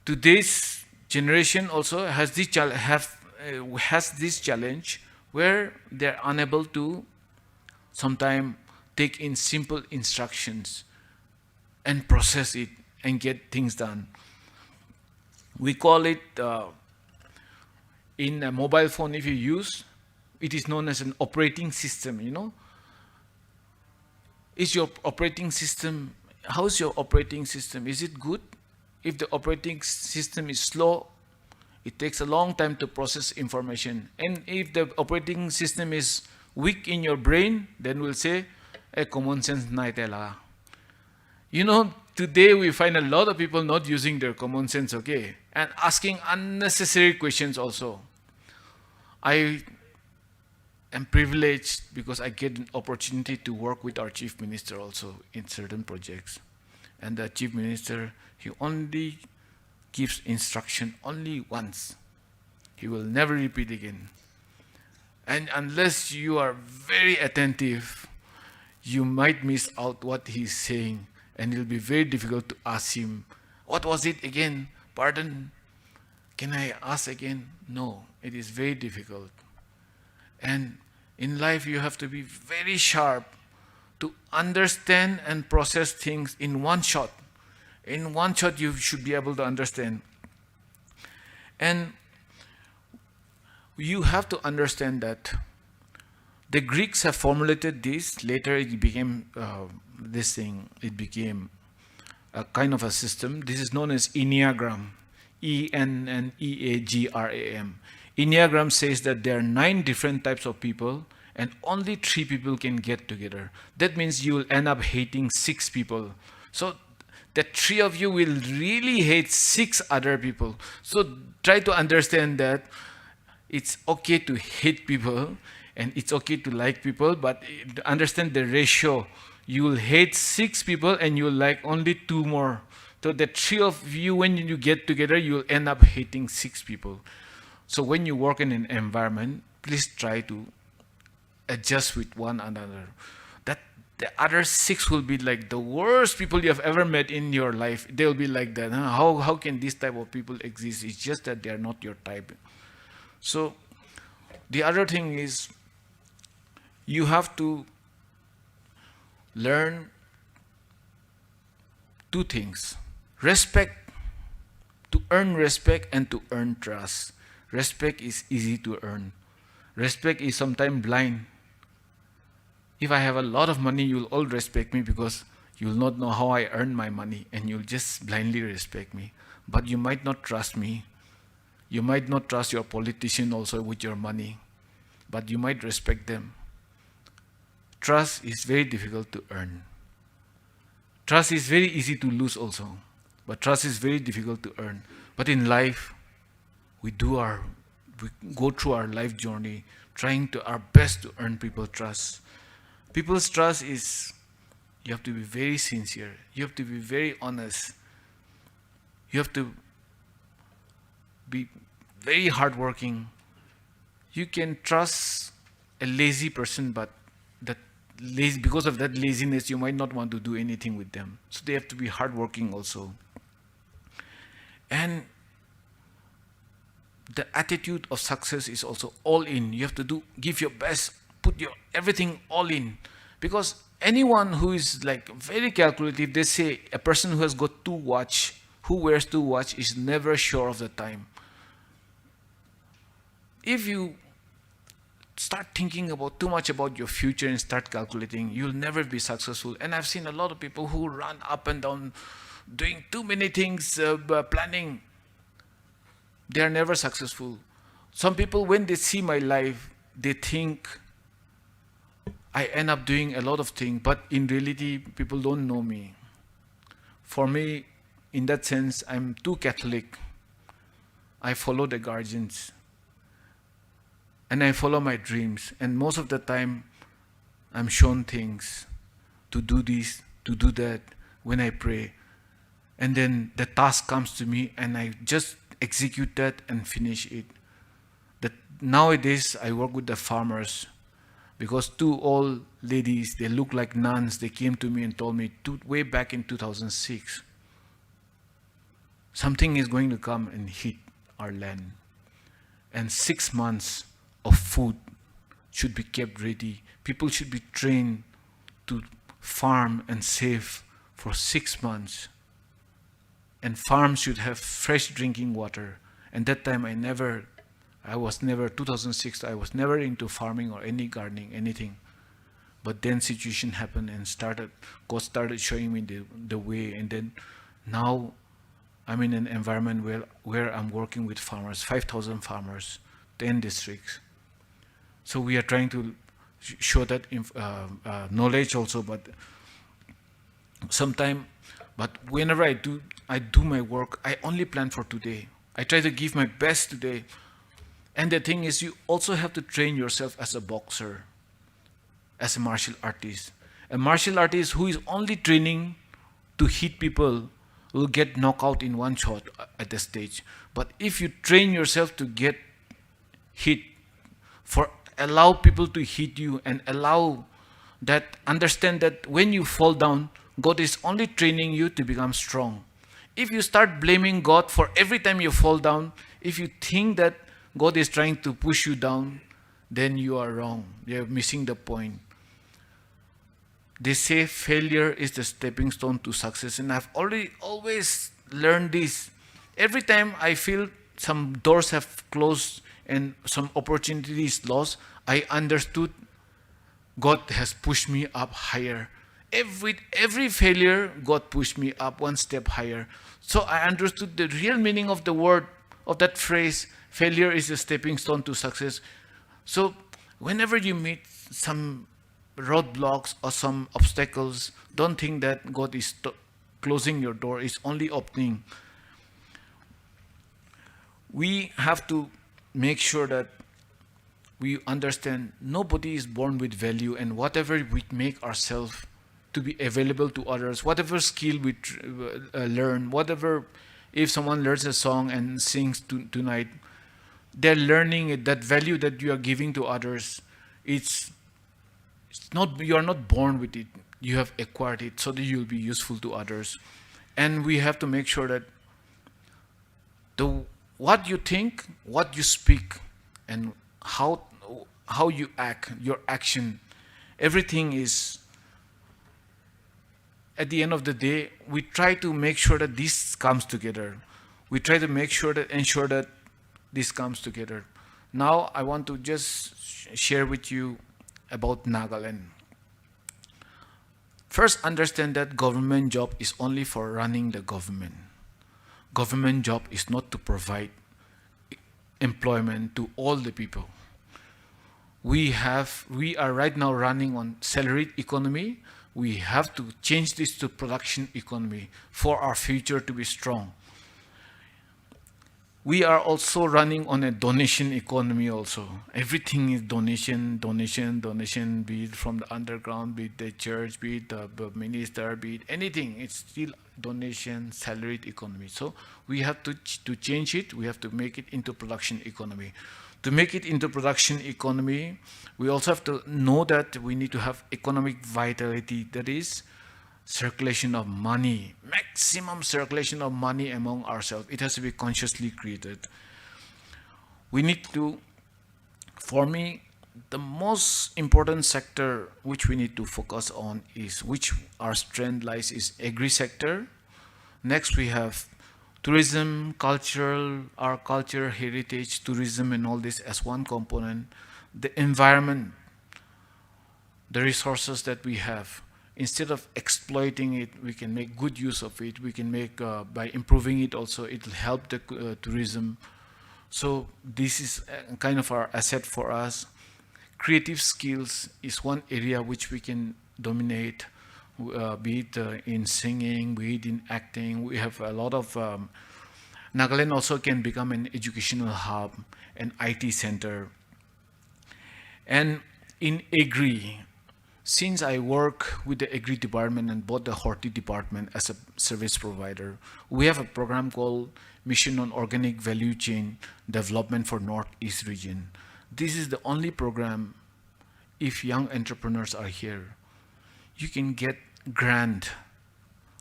today's generation also has this challenge where they're unable to sometimes take in simple instructions and process it and get things done. We call it, in a mobile phone, if you use, it is known as an operating system, you know. Is your operating system, how's your operating system? Is it good? If the operating system is slow, it takes a long time to process information. And if the operating system is weak in your brain, then we'll say, common sense nahi tela. You know, today we find a lot of people not using their common sense, okay? And asking unnecessary questions also. I am privileged because I get an opportunity to work with our Chief Minister also in certain projects. And the Chief Minister, he only gives instruction only once. He will never repeat again. And unless you are very attentive, you might miss out what he's saying. And it will be very difficult to ask him, what was it again? Pardon? Can I ask again? No, it is very difficult. And in life, you have to be very sharp to understand and process things in one shot. In one shot, you should be able to understand. And you have to understand that the Greeks have formulated this. Later, it became this thing. It became a kind of a system. This is known as Enneagram. E-N-N-E-A-G-R-A-M. Enneagram says that there are 9 different types of people and only 3 people can get together. That means you will end up hating 6 people. So the 3 of you will really hate 6 other people. So try to understand that it's okay to hate people and it's okay to like people, but understand the ratio. You will hate 6 people and you will like only 2 more. So the 3 of you, when you get together, you will end up hating 6 people. So when you work in an environment, please try to adjust with one another. That the other 6 will be like the worst people you have ever met in your life. They'll be like that. Huh? How can this type of people exist? It's just that they are not your type. So the other thing is, you have to learn 2 things. Respect, to earn respect and to earn trust. Respect is easy to earn. Respect is sometimes blind. If I have a lot of money, you'll all respect me because you'll not know how I earn my money and you'll just blindly respect me. But you might not trust me. You might not trust your politician also with your money, but you might respect them. Trust is very difficult to earn. Trust is very easy to lose also, but trust is very difficult to earn. But in life, we go through our life journey trying to our best to earn people's trust. People's trust is, you have to be very sincere. You have to be very honest. You have to be very hardworking. You can trust a lazy person, but because of that laziness, you might not want to do anything with them. So they have to be hardworking also. And the attitude of success is also all in. You have to give your best, put your everything all in. Because anyone who is like very calculative, they say a person who has got 2 watches, who wears 2 watches is never sure of the time. If you start thinking about too much about your future and start calculating, you'll never be successful. And I've seen a lot of people who run up and down doing too many things, planning. They are never successful. Some people, when they see my life, they think I end up doing a lot of things, but in reality, people don't know me. For me, in that sense, I'm too Catholic. I follow the guardians. And I follow my dreams. And most of the time, I'm shown things to do this, to do that, when I pray. And then the task comes to me and I just execute that and finish it. Nowadays, I work with the farmers because 2 old ladies, they look like nuns, they came to me and told me way back in 2006, something is going to come and hit our land. And 6 months of food should be kept ready. People should be trained to farm and save for 6 months. And farms should have fresh drinking water. And that time 2006, I was never into farming or any gardening, anything. But then situation happened and God started showing me the way. And then now I'm in an environment where I'm working with farmers, 5,000 farmers, 10 districts. So we are trying to show that knowledge also, but whenever I do my work, I only plan for today. I try to give my best today. And the thing is, you also have to train yourself as a boxer, as a martial artist. A martial artist who is only training to hit people will get knocked out in one shot at the stage. But if you train yourself to get hit, allow people to hit you and understand that when you fall down, God is only training you to become strong. If you start blaming God for every time you fall down, if you think that God is trying to push you down, then you are wrong. You're missing the point. They say failure is the stepping stone to success, and I've always learned this. Every time I feel some doors have closed and some opportunities lost, I understood God has pushed me up higher. Every failure, God pushed me up one step higher. So I understood the real meaning of the word, of that phrase, failure is a stepping stone to success. So whenever you meet some roadblocks or some obstacles, don't think that God is closing your door, it's only opening. We have to make sure that we understand nobody is born with value, and whatever we make ourselves to be available to others, whatever skill we learn, if someone learns a song and sings tonight, they're learning it, that value that you are giving to others. You are not born with it. You have acquired it so that you'll be useful to others. And we have to make sure that what you think, what you speak, and how you act, your action, everything is, at the end of the day, we try to make sure that this comes together. We try to ensure that this comes together. Now I want to just share with you about Nagaland. First, understand that government job is only for running the government. Government job is not to provide employment to all the people. We are right now running on salaried economy. We have to change this to production economy for our future to be strong. We are also running on a donation economy also. Everything is donation, be it from the underground, be it the church, be it the minister, be it anything. It's still donation, salaried economy. So we have to change it. We have to make it into production economy. To make it into production economy, we also have to know that we need to have economic vitality. That is, circulation of money, maximum circulation of money among ourselves. It has to be consciously created. We need to, for me, the most important sector which we need to focus on is, which our strength lies, is agri sector. Next we have tourism, our culture, heritage, tourism and all this as one component. The environment, the resources that we have. Instead of exploiting it, we can make good use of it. We can make, by improving it also, it will help the tourism. So this is kind of our asset for us. Creative skills is one area which we can dominate, be it in singing, be it in acting. We have a lot of, Nagaland also can become an educational hub, an IT center. And in agri, since I work with the agri department and both the horti department as a service provider, we have a program called Mission on Organic Value Chain Development for Northeast Region. This is the only program, if young entrepreneurs are here, you can get grant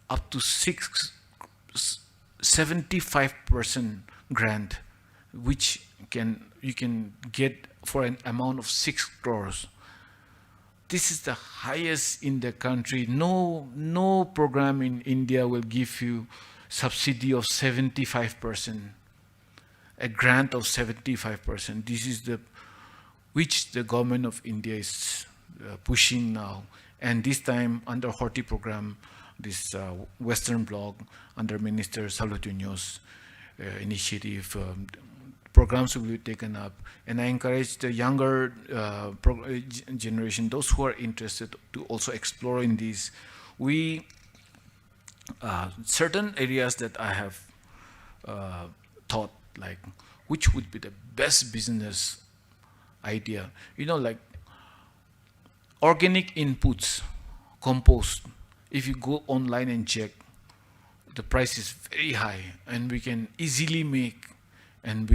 up to 6 75% grant, which you can get for an amount of 6 crores. This is the highest in the country. No program in India will give you subsidy of 75%, a grant of 75%. This is which the government of India is pushing now. And this time under Horti program, this Western Bloc under Minister Salutinho's initiative, programs will be taken up. And I encourage the younger generation, those who are interested, to also explore in these. Certain areas that I have thought, like which would be the best business idea. Like organic inputs, compost. If you go online and check, the price is very high, and we can easily make, and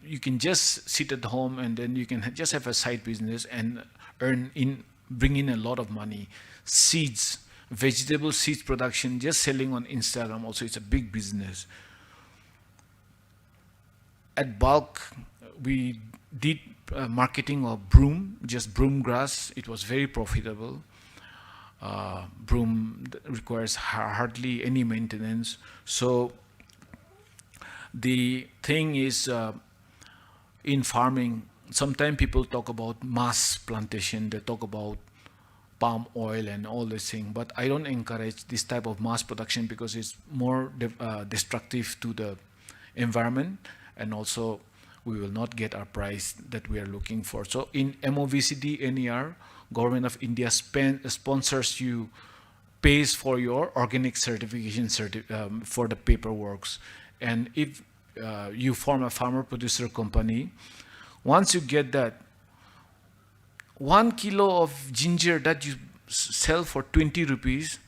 you can just sit at home, and then you can just have a side business and bring in a lot of money. Seeds, vegetable seeds production, just selling on Instagram also, it's a big business. At bulk, we did marketing of broom, just broom grass. It was very profitable. Broom requires hardly any maintenance. So the thing is, in farming, sometimes people talk about mass plantation. They talk about palm oil and all this thing, but I don't encourage this type of mass production because it's more destructive to the environment, and also we will not get our price that we are looking for. So in MOVCD NER, Government of India sponsors you, pays for your organic certification for the paperworks. And if you form a farmer producer company, once you get that, 1 kilo of ginger that you sell for 20 rupees,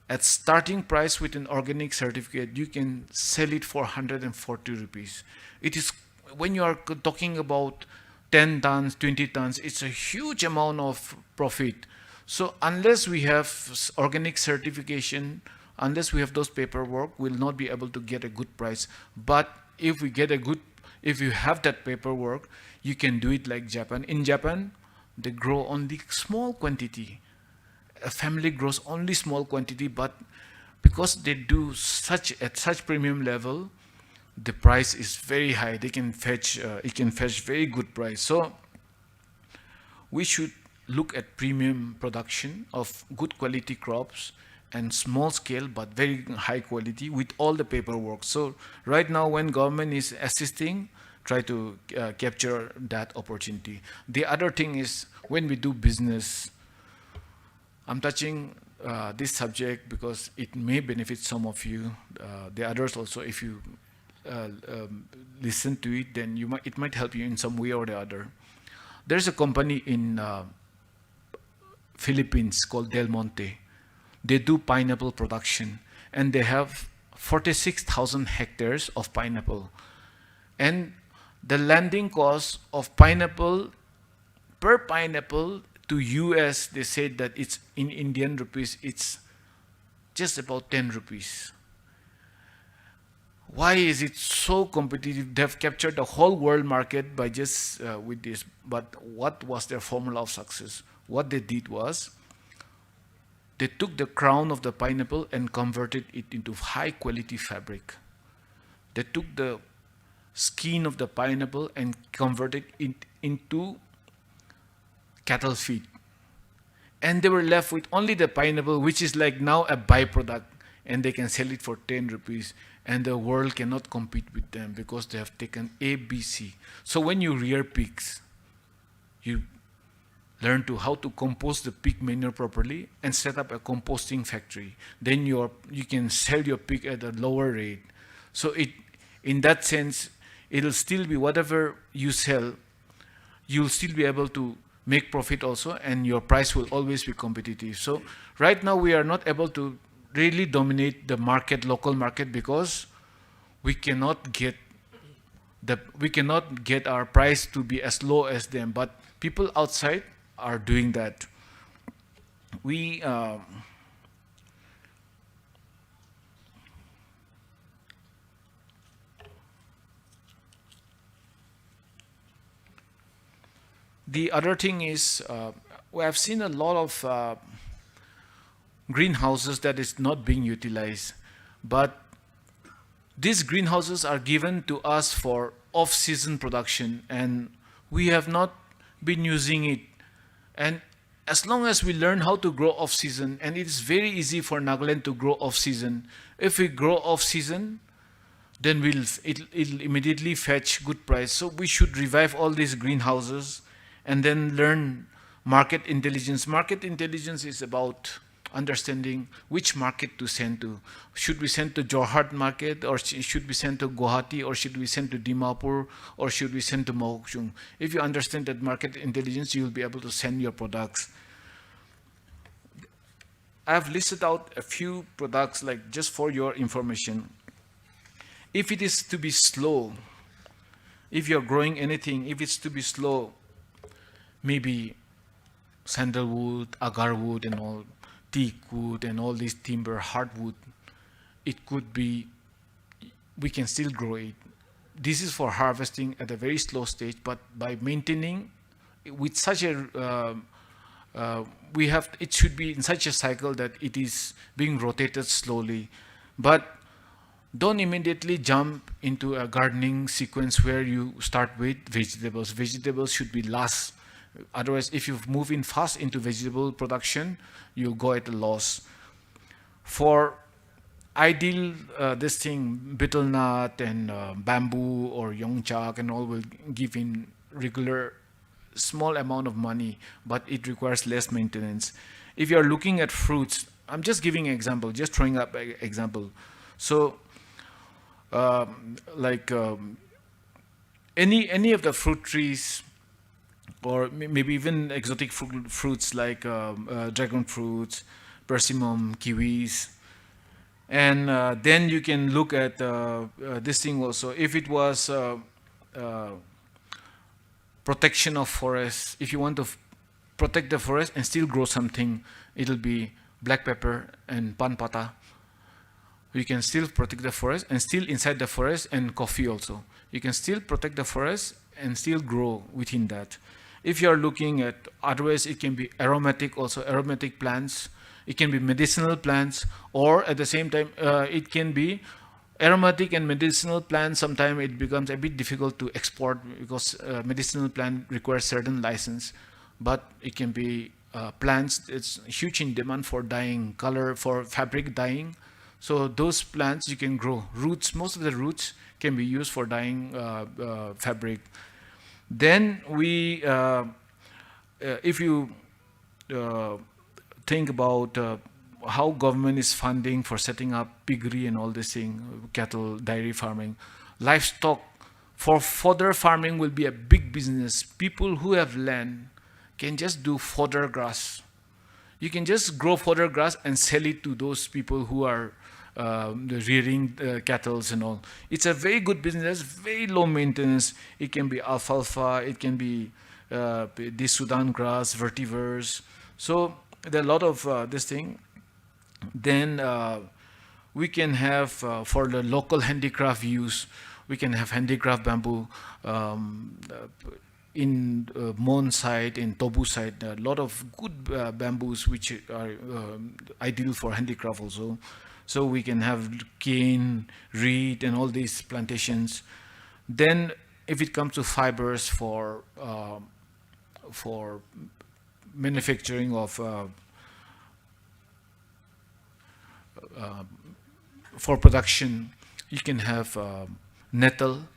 at starting price with an organic certificate, you can sell it for 140 rupees. It is, when you are talking about 10 tons, 20 tons, it's a huge amount of profit. So unless we have organic certification, unless we have those paperwork, we'll not be able to get a good price. But if you have that paperwork, you can do it like Japan. In Japan, they grow only small quantity. A family grows only small quantity, but because they do at such premium level, the price is very high. It can fetch very good price. So we should look at premium production of good quality crops and small scale but very high quality with all the paperwork. So right now, when government is assisting, try to capture that opportunity. The other thing is, when we do business, I'm touching this subject because it may benefit some of you. The others also, if you listen to it, then it might help you in some way or the other. There's a company in Philippines called Del Monte. They do pineapple production, and they have 46,000 hectares of pineapple. And the landing cost of pineapple, per pineapple to US, they said that it's in Indian rupees, it's just about 10 rupees. Why is it so competitive? They've captured the whole world market by just with this. But what was their formula of success? What they did was, they took the crown of the pineapple and converted it into high quality fabric. They took the skin of the pineapple and converted it into cattle feed. And they were left with only the pineapple, which is like now a byproduct, and they can sell it for 10 rupees. And the world cannot compete with them because they have taken ABC. So when you rear pigs, you learn how to compost the pig manure properly and set up a composting factory. Then you can sell your pig at a lower rate. So in that sense, it'll still be whatever you sell, you'll still be able to make profit also, and your price will always be competitive. So right now we are not able to really dominate the market, local market, because we cannot get our price to be as low as them. But people outside are doing that. The other thing is, we have seen a lot of greenhouses that is not being utilized, but these greenhouses are given to us for off-season production, and we have not been using it. And as long as we learn how to grow off-season, and it is very easy for Nagaland to grow off-season. If we grow off-season, then it'll immediately fetch good price. So we should revive all these greenhouses and then learn market intelligence. Market intelligence is about understanding which market to send to. Should we send to Jorhat market, or should we send to Guwahati, or should we send to Dimapur, or should we send to Mokokchung? If you understand that market intelligence, you will be able to send your products. I have listed out a few products, like just for your information. If it is to be slow, if you're growing anything, if it's to be slow, maybe sandalwood, agarwood and all, teak wood and all these timber, hardwood, it could be, we can still grow it. This is for harvesting at a very slow stage, but by maintaining with such a, it should be in such a cycle that it is being rotated slowly. But don't immediately jump into a gardening sequence where you start with vegetables. Vegetables should be last. Otherwise, if you move in fast into vegetable production, you go at a loss. For ideal, this thing, betel nut and bamboo or yongchak and all will give in regular small amount of money, but it requires less maintenance. If you are looking at fruits, I'm just giving an example, just throwing up an example. So, any of the fruit trees, or maybe even exotic fruits like dragon fruits, persimmon, kiwis, and then you can look at this thing also. If it was protection of forests, if you want to protect the forest and still grow something, it'll be black pepper and pan pata. You can still protect the forest and still inside the forest, and coffee also. You can still protect the forest and still grow within that. If you are looking at, otherwise it can be aromatic also, aromatic plants. It can be medicinal plants, or at the same time, it can be aromatic and medicinal plants. Sometimes it becomes a bit difficult to export because medicinal plant requires certain license, but it can be plants. It's huge in demand for dyeing color, for fabric dyeing. So those plants you can grow. Roots, most of the roots can be used for dyeing fabric. Then we, if you think about how government is funding for setting up piggery and all this thing, cattle, dairy farming, livestock, for fodder farming will be a big business. People who have land can just do fodder grass. You can just grow fodder grass and sell it to those people who are rearing cattle and all. It's a very good business, very low maintenance. It can be alfalfa, it can be this Sudan grass, vetiver. So there are a lot of this thing. Then we can have, for the local handicraft use, we can have handicraft bamboo. In Mon side, in Tobu side, a lot of good bamboos which are ideal for handicraft also. So we can have cane, reed, and all these plantations. Then, if it comes to fibers for manufacturing of for production, you can have nettle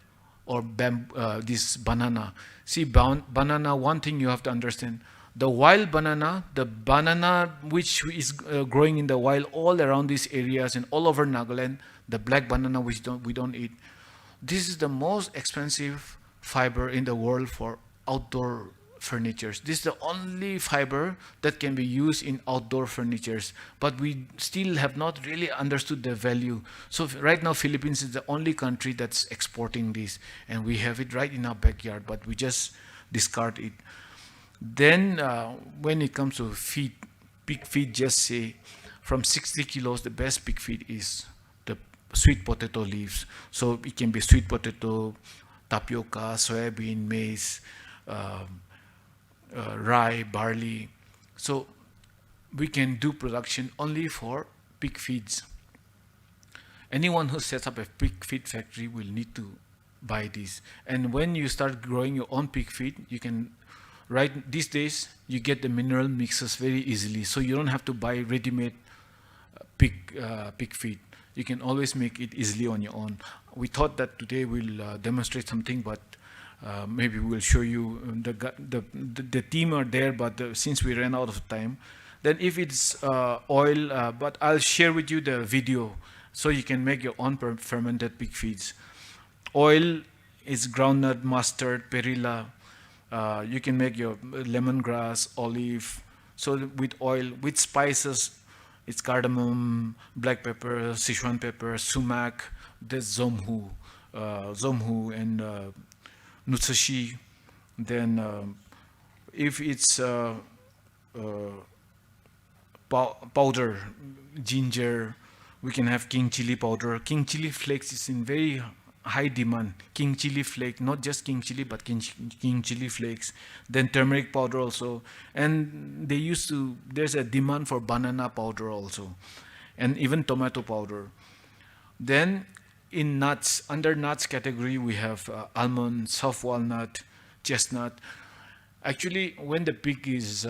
or this banana. See, banana, one thing you have to understand, the wild banana, the banana which is growing in the wild all around these areas and all over Nagaland, the black banana which we don't eat, this is the most expensive fiber in the world for outdoor furnitures. This is the only fiber that can be used in outdoor furnitures, but we still have not really understood the value. So right now, Philippines is the only country that's exporting this, and we have it right in our backyard, but we just discard it. Then when it comes to feed, pig feed, just say from 60 kilos, the best pig feed is the sweet potato leaves. So it can be sweet potato, tapioca, soybean, maize, rye, barley. So we can do production only for pig feeds. Anyone who sets up a pig feed factory will need to buy this. And when you start growing your own pig feed, you can, right these days, you get the mineral mixes very easily. So you don't have to buy ready-made pig feed. You can always make it easily on your own. We thought that today we'll demonstrate something, but maybe we'll show you. The team are there, but since we ran out of time, then if it's oil, but I'll share with you the video so you can make your own fermented pig feeds. Oil is groundnut, mustard, perilla. You can make your lemongrass, olive. So with oil, with spices, it's cardamom, black pepper, Sichuan pepper, sumac, there's zomhu, and nutsushi. Then if it's powder, ginger, we can have king chili powder. King chili flakes is in very high demand. King chili flake, not just king chili, but king chili flakes. Then turmeric powder also. And there's a demand for banana powder also. And even tomato powder. Then in nuts, under nuts category, we have almond, soft walnut, chestnut. Actually, when the pig is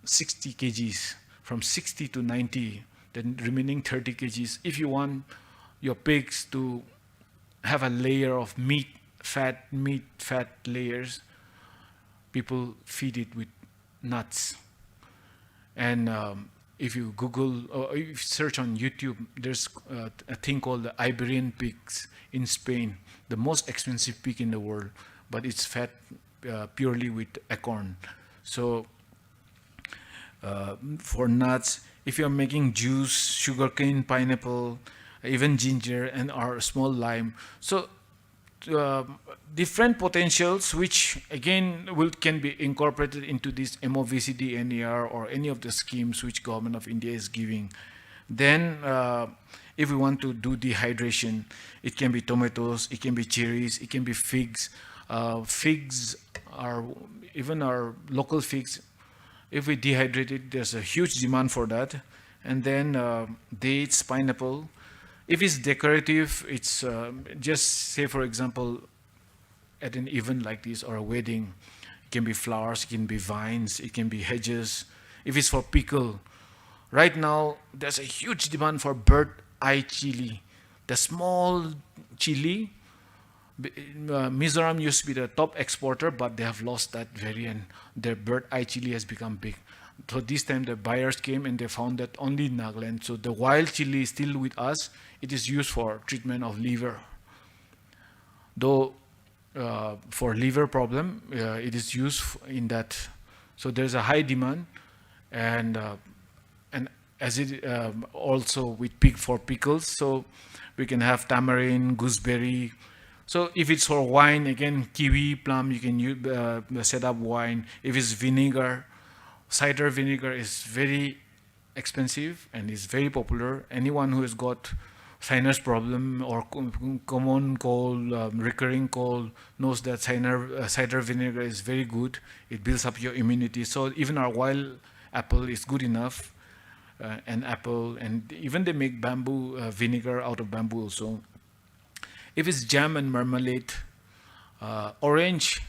60 kgs, from 60 to 90, then remaining 30 kgs, if you want your pigs to have a layer of meat, fat layers, people feed it with nuts. And if you Google or if you search on YouTube, there's a thing called the Iberian pigs in Spain, the most expensive pig in the world, but it's fed purely with acorn. So for nuts, if you're making juice, sugarcane, pineapple, even ginger and our small lime, so different potentials which again can be incorporated into this MOVCD NER or any of the schemes which government of India is giving. Then if we want to do dehydration, it can be tomatoes, it can be cherries, it can be figs. Figs are, even our local figs, if we dehydrate it, there's a huge demand for that. And then dates, pineapple. If it's decorative, it's just say for example, at an event like this or a wedding, it can be flowers, it can be vines, it can be hedges. If it's for pickle, right now there's a huge demand for bird eye chili. The small chili, Mizoram used to be the top exporter, but they have lost that variant. Their bird eye chili has become big. So this time the buyers came and they found that only in Nagaland. So the wild chili is still with us. It is used for treatment of liver. Though for liver problem, it is used in that. So there's a high demand, and as it also with for pickles. So we can have tamarind, gooseberry. So if it's for wine, again kiwi, plum, you can use, set up wine. If it's vinegar, cider vinegar is very expensive and is very popular. Anyone who has got sinus problem or common cold, recurring cold, knows that cider vinegar is very good. It builds up your immunity. So even our wild apple is good enough, and apple, and even they make bamboo vinegar out of bamboo also. If it's jam and marmalade, orange,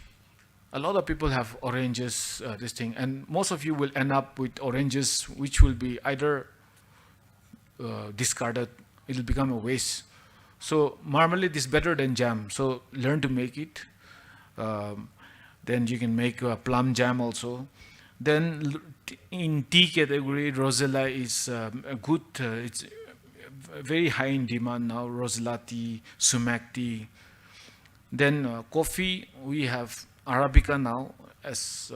a lot of people have oranges, this thing, and most of you will end up with oranges which will be either discarded, it will become a waste. So marmalade is better than jam, so learn to make it. Then you can make plum jam also. Then in tea category, Rosella is a good, it's very high in demand now, Rosella tea, sumac tea. Then coffee, we have Arabica now as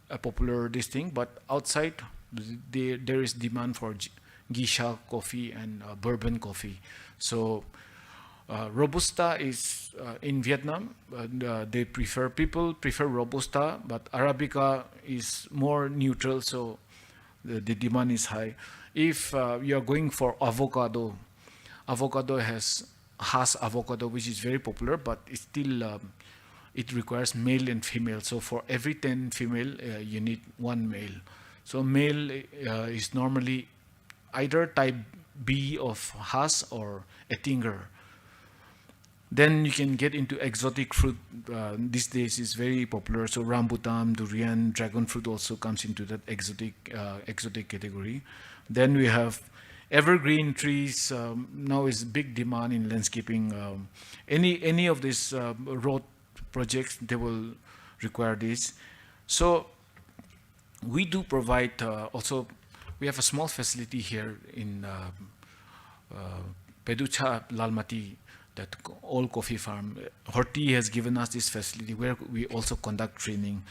a popular this thing, but outside there is demand for Geisha coffee and bourbon coffee. So Robusta is in Vietnam, people prefer Robusta, but Arabica is more neutral, so the demand is high. If you are going for avocado, avocado has Hass avocado, which is very popular, but it's still it requires male and female. So for every 10 female, you need 1 male. So male is normally either type B of Hass or Ettinger. Then you can get into exotic fruit. These days is very popular. So rambutan, durian, dragon fruit also comes into that exotic category. Then we have evergreen trees. Now is big demand in landscaping. Any of these road projects, they will require this. So we do provide also. We have a small facility here in Peducha, Lalmati, that old coffee farm. Horti has given us this facility where we also conduct training.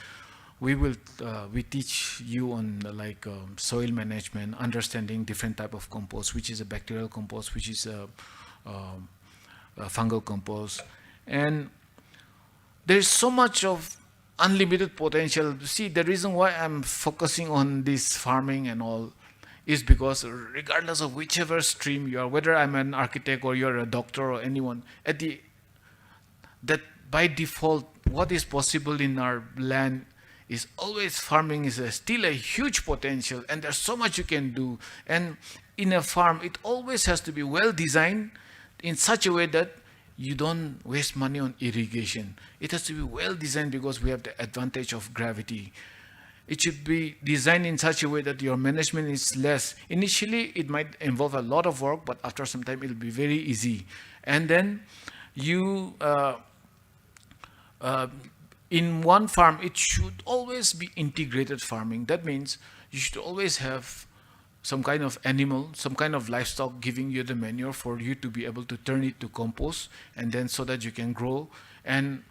We teach you on soil management, understanding different type of compost, which is a bacterial compost, which is a fungal compost, and there's so much of unlimited potential. See, the reason why I'm focusing on this farming and all is because regardless of whichever stream you are, whether I'm an architect or you're a doctor or anyone, that by default, what is possible in our land is always farming is still a huge potential, and there's so much you can do. And in a farm, it always has to be well designed in such a way that you don't waste money on irrigation. It has to be well designed because we have the advantage of gravity. It should be designed in such a way that your management is less. Initially, it might involve a lot of work, but after some time, it'll be very easy. And then you, in one farm, it should always be integrated farming. That means you should always have some kind of animal, some kind of livestock giving you the manure for you to be able to turn it to compost, and then so that you can grow. And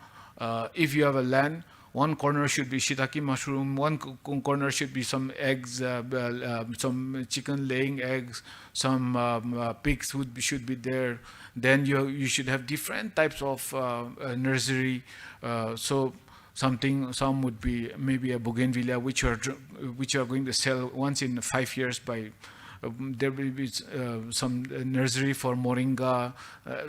if you have a land, one corner should be shiitake mushroom, one corner should be some eggs, some chicken laying eggs, some pigs should be there. Then you should have different types of nursery. So some would be maybe a bougainvillea, which you are going to sell once in 5 years by. There will be some nursery for moringa.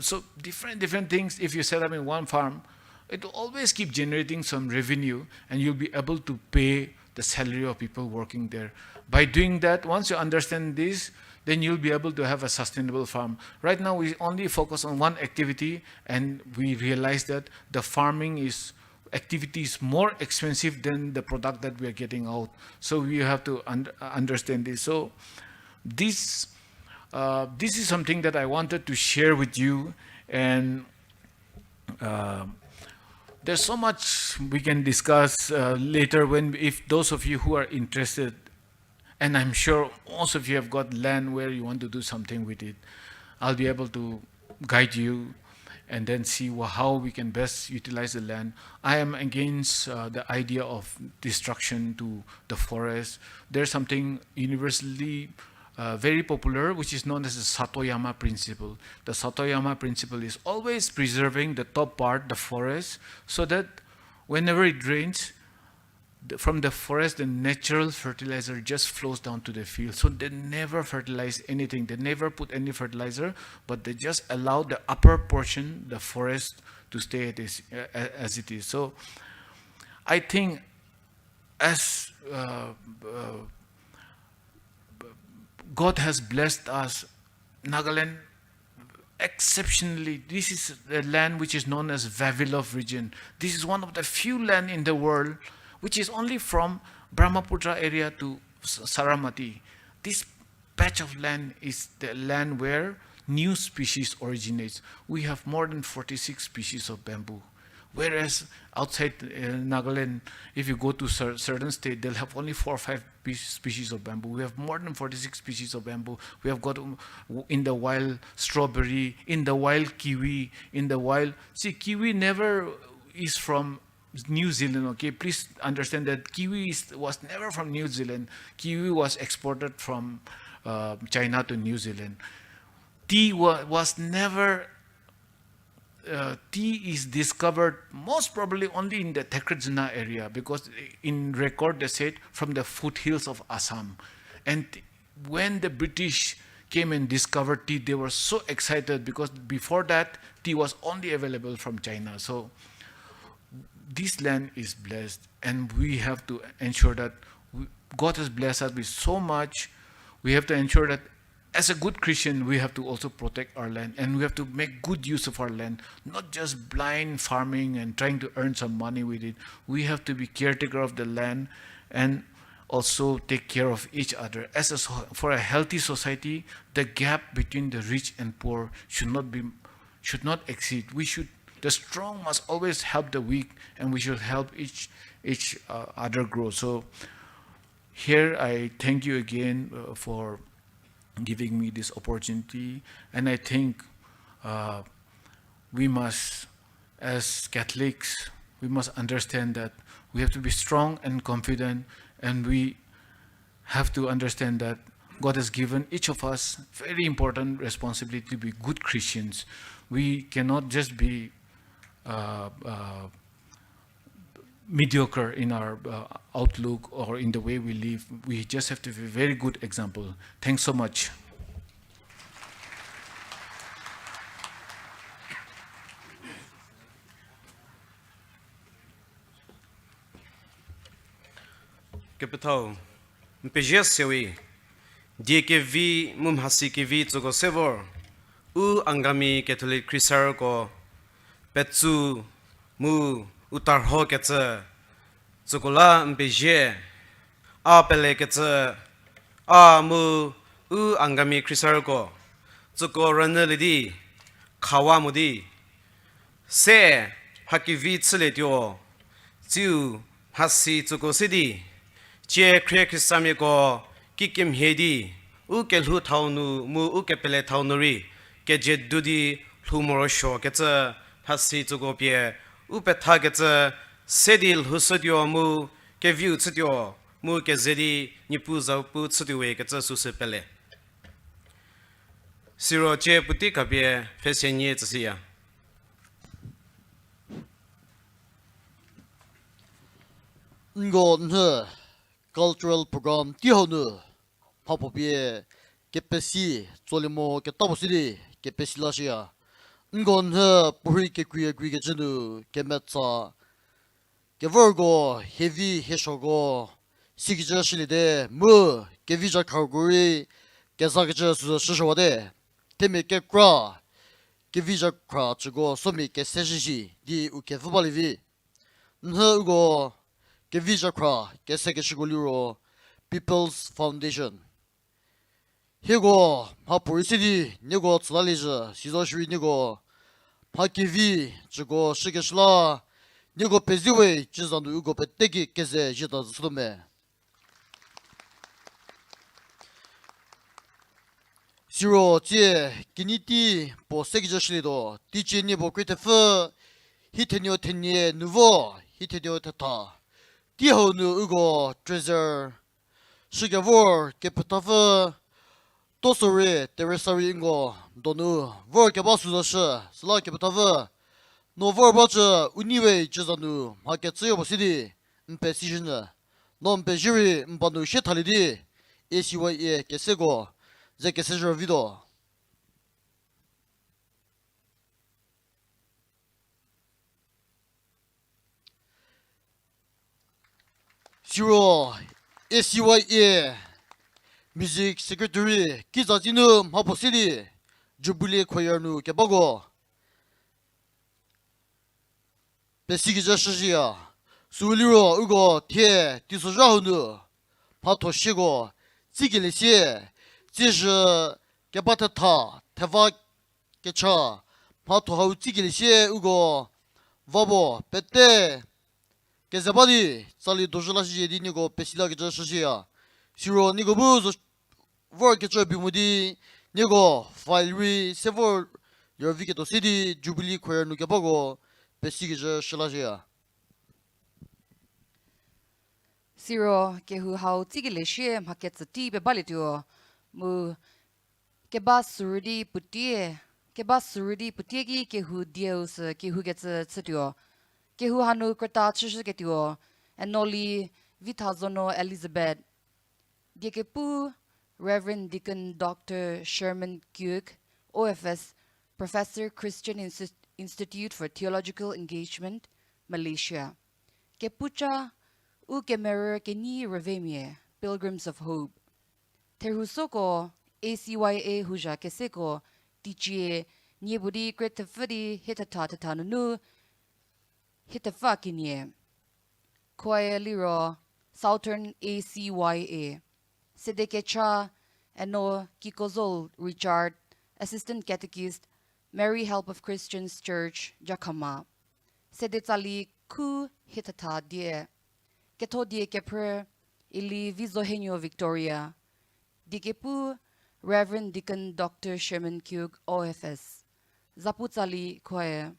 So different things. If you set up in one farm, it will always keep generating some revenue, and you'll be able to pay the salary of people working there. By doing that, once you understand this, then you'll be able to have a sustainable farm. Right now, we only focus on one activity, and we realize that the farming activity is more expensive than the product that we are getting out. So we have to understand this. So this is something that I wanted to share with you, and there's so much we can discuss later if those of you who are interested, and I'm sure most of you have got land where you want to do something with it. I'll be able to guide you and then see how we can best utilize the land. I am against the idea of destruction to the forest. There's something universally very popular, which is known as the Satoyama principle. The Satoyama principle is always preserving the top part, the forest, so that whenever it rains, from the forest, the natural fertilizer just flows down to the field. So they never fertilize anything. They never put any fertilizer, but they just allow the upper portion, the forest, to stay as it is. So I think as God has blessed us, Nagaland, exceptionally. This is the land which is known as Vavilov region. This is one of the few land in the world which is only from Brahmaputra area to Saramati. This patch of land is the land where new species originates. We have more than 46 species of bamboo. Whereas outside Nagaland, if you go to certain state, they'll have only 4 or 5 species of bamboo. We have more than 46 species of bamboo. We have got in the wild strawberry, in the wild kiwi, in the wild. See, kiwi never is from New Zealand, okay? Please understand that kiwi was never from New Zealand. Kiwi was exported from China to New Zealand. Tea was never... tea is discovered most probably only in the Thekradzuna area, because in record they said from the foothills of Assam. And when the British came and discovered tea, they were so excited because before that tea was only available from China. So this land is blessed, and we have to ensure that God has blessed us with so much. We have to ensure that as a good Christian, we have to also protect our land, and we have to make good use of our land, not just blind farming and trying to earn some money with it. We have to be caretaker of the land and also take care of each other. For a healthy society, the gap between the rich and poor should not exceed. The strong must always help the weak, and we should help each other grow. So here I thank you again for giving me this opportunity, and I think we must, as Catholics, we must understand that we have to be strong and confident, and we have to understand that God has given each of us very important responsibility to be good Christians. We cannot just be mediocre in our outlook or in the way we live. We just have to be a very good example. Thanks so much. Capital Mpejes sewi DKV mumhasi KV tsugo sevor u Angami Catholic Christian ko petsu mu utar ho ketsa tsugola mpeje a pele ketsa a mu u Angami Christian ko tsugo ranelidi khawa mudi se hakivi tsle tyo jiu hasi tsugo sidi che kre Christami ko kikim hedi u ke lu thaunu mu u ke pele thaunuri ke je dudi lumoro sho ke tsa hasi tsugo pie u pe tha ke tsa sedil husodyo mu ke view tsdio mu ke zedi ni pu za pu tsdiwe ke tsa su se pele siro che puti ka pie fesenye tsia ngon he cultural program ti ho nu papo bie ke pesi zolimo ke tabosili ke pesi la sia ngon he puri ke kwi ke jenu ke metsa ke vorgo heavy heshogo sigje shili de mu ke visa category ke sagje su shisho de teme ke kra ke visa kra chugo somi ke seji di u ke fubalivi nhe go ke visa kra ke sege shigoliro People's Foundation Hego ha policity nego tsalije sizo shui nego pa kivi jigo shigeshla nego peziwe jizandu ugo petegi keze jita zudome Siro je kiniti po segje shlido tichi nibo kwitefu hitenyo tenye nouveau hitenyo tata Diho nu ugo treasure Shigavor ke petafu Tosore teresari ingo donu vor ke basu da shi sla ke petafu no vor bache uniwe jizanu ma ke tsuyo bosidi mpe sijine no mpe jiri mbanu shetalidi ACYA ke sego ze ke sejo video Zero ACYA Music Secretary Kizazinu Maposili Jubilee Choir nu Kebago Besigija Shijia Suliro Ugo Tie Tisojahunu Pato Shigo Zigilisie Zish Kebatata Teva Kecha Pato Hau Zigilisie Ugo Vabo Pete Kezabadi Sali Dojalashi Dinigo Pesila Gejashia Siro Nigo Buz Work Bimudi Nigo File Several Your Vicato City Jubilee Choir Nukabogo Pesija Shalasia Siro Kehu How Tigilishi Haketsati Bebalitio Mu Keba Surudi Putie Keba Surudi Putiegi Kehu Dios Kehu gets a Setio Kehu Hanu Krata Chisgetio and Noli Vitazono Elizabeth Gekepu Reverend Deacon Dr. Sherman Kuek, OFS, Professor Christian Institute for Theological Engagement, Malaysia. Ke pucha u ke mirror ke ni revemie Pilgrims of Hope. Terusoko ACYA huja ke seko tichie nyebudi gretafudi hitata tatanunu hitafakinie. Koe liro Southern ACYA. Sedekecha Eno Kikozol Richard, Assistant Catechist, Mary Help of Christians Church, Jakama. Sedetali ku hitata die. Keto die kepre ili vizohenyo Victoria. Dikepu Reverend Deacon Dr. Sherman Kug OFS. Zaputsali koe.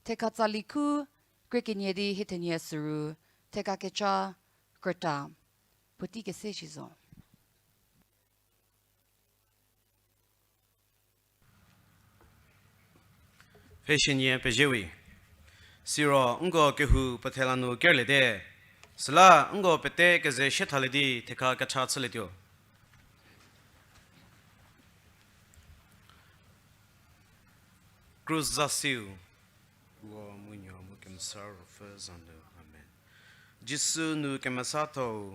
Tekatsali ku Krikinyedi hitanye suru. Tekakecha Krta. Putike sechizo. Fashion ye pejewi. Siro ungo kehu patelanu gerlede. Sla ungo pete keze shethaledi teka kachatsledio. Cruz Zasiu. Wo munyo mukem saro fazando. Amen. Jisu nu kemasato.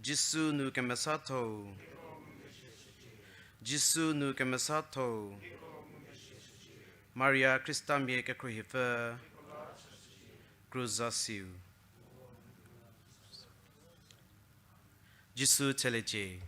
Jisu nu kemasato. Jisu nu kemasato. Maria Christa mieke kruhife. Cruz Zasiu. Jisu teleje.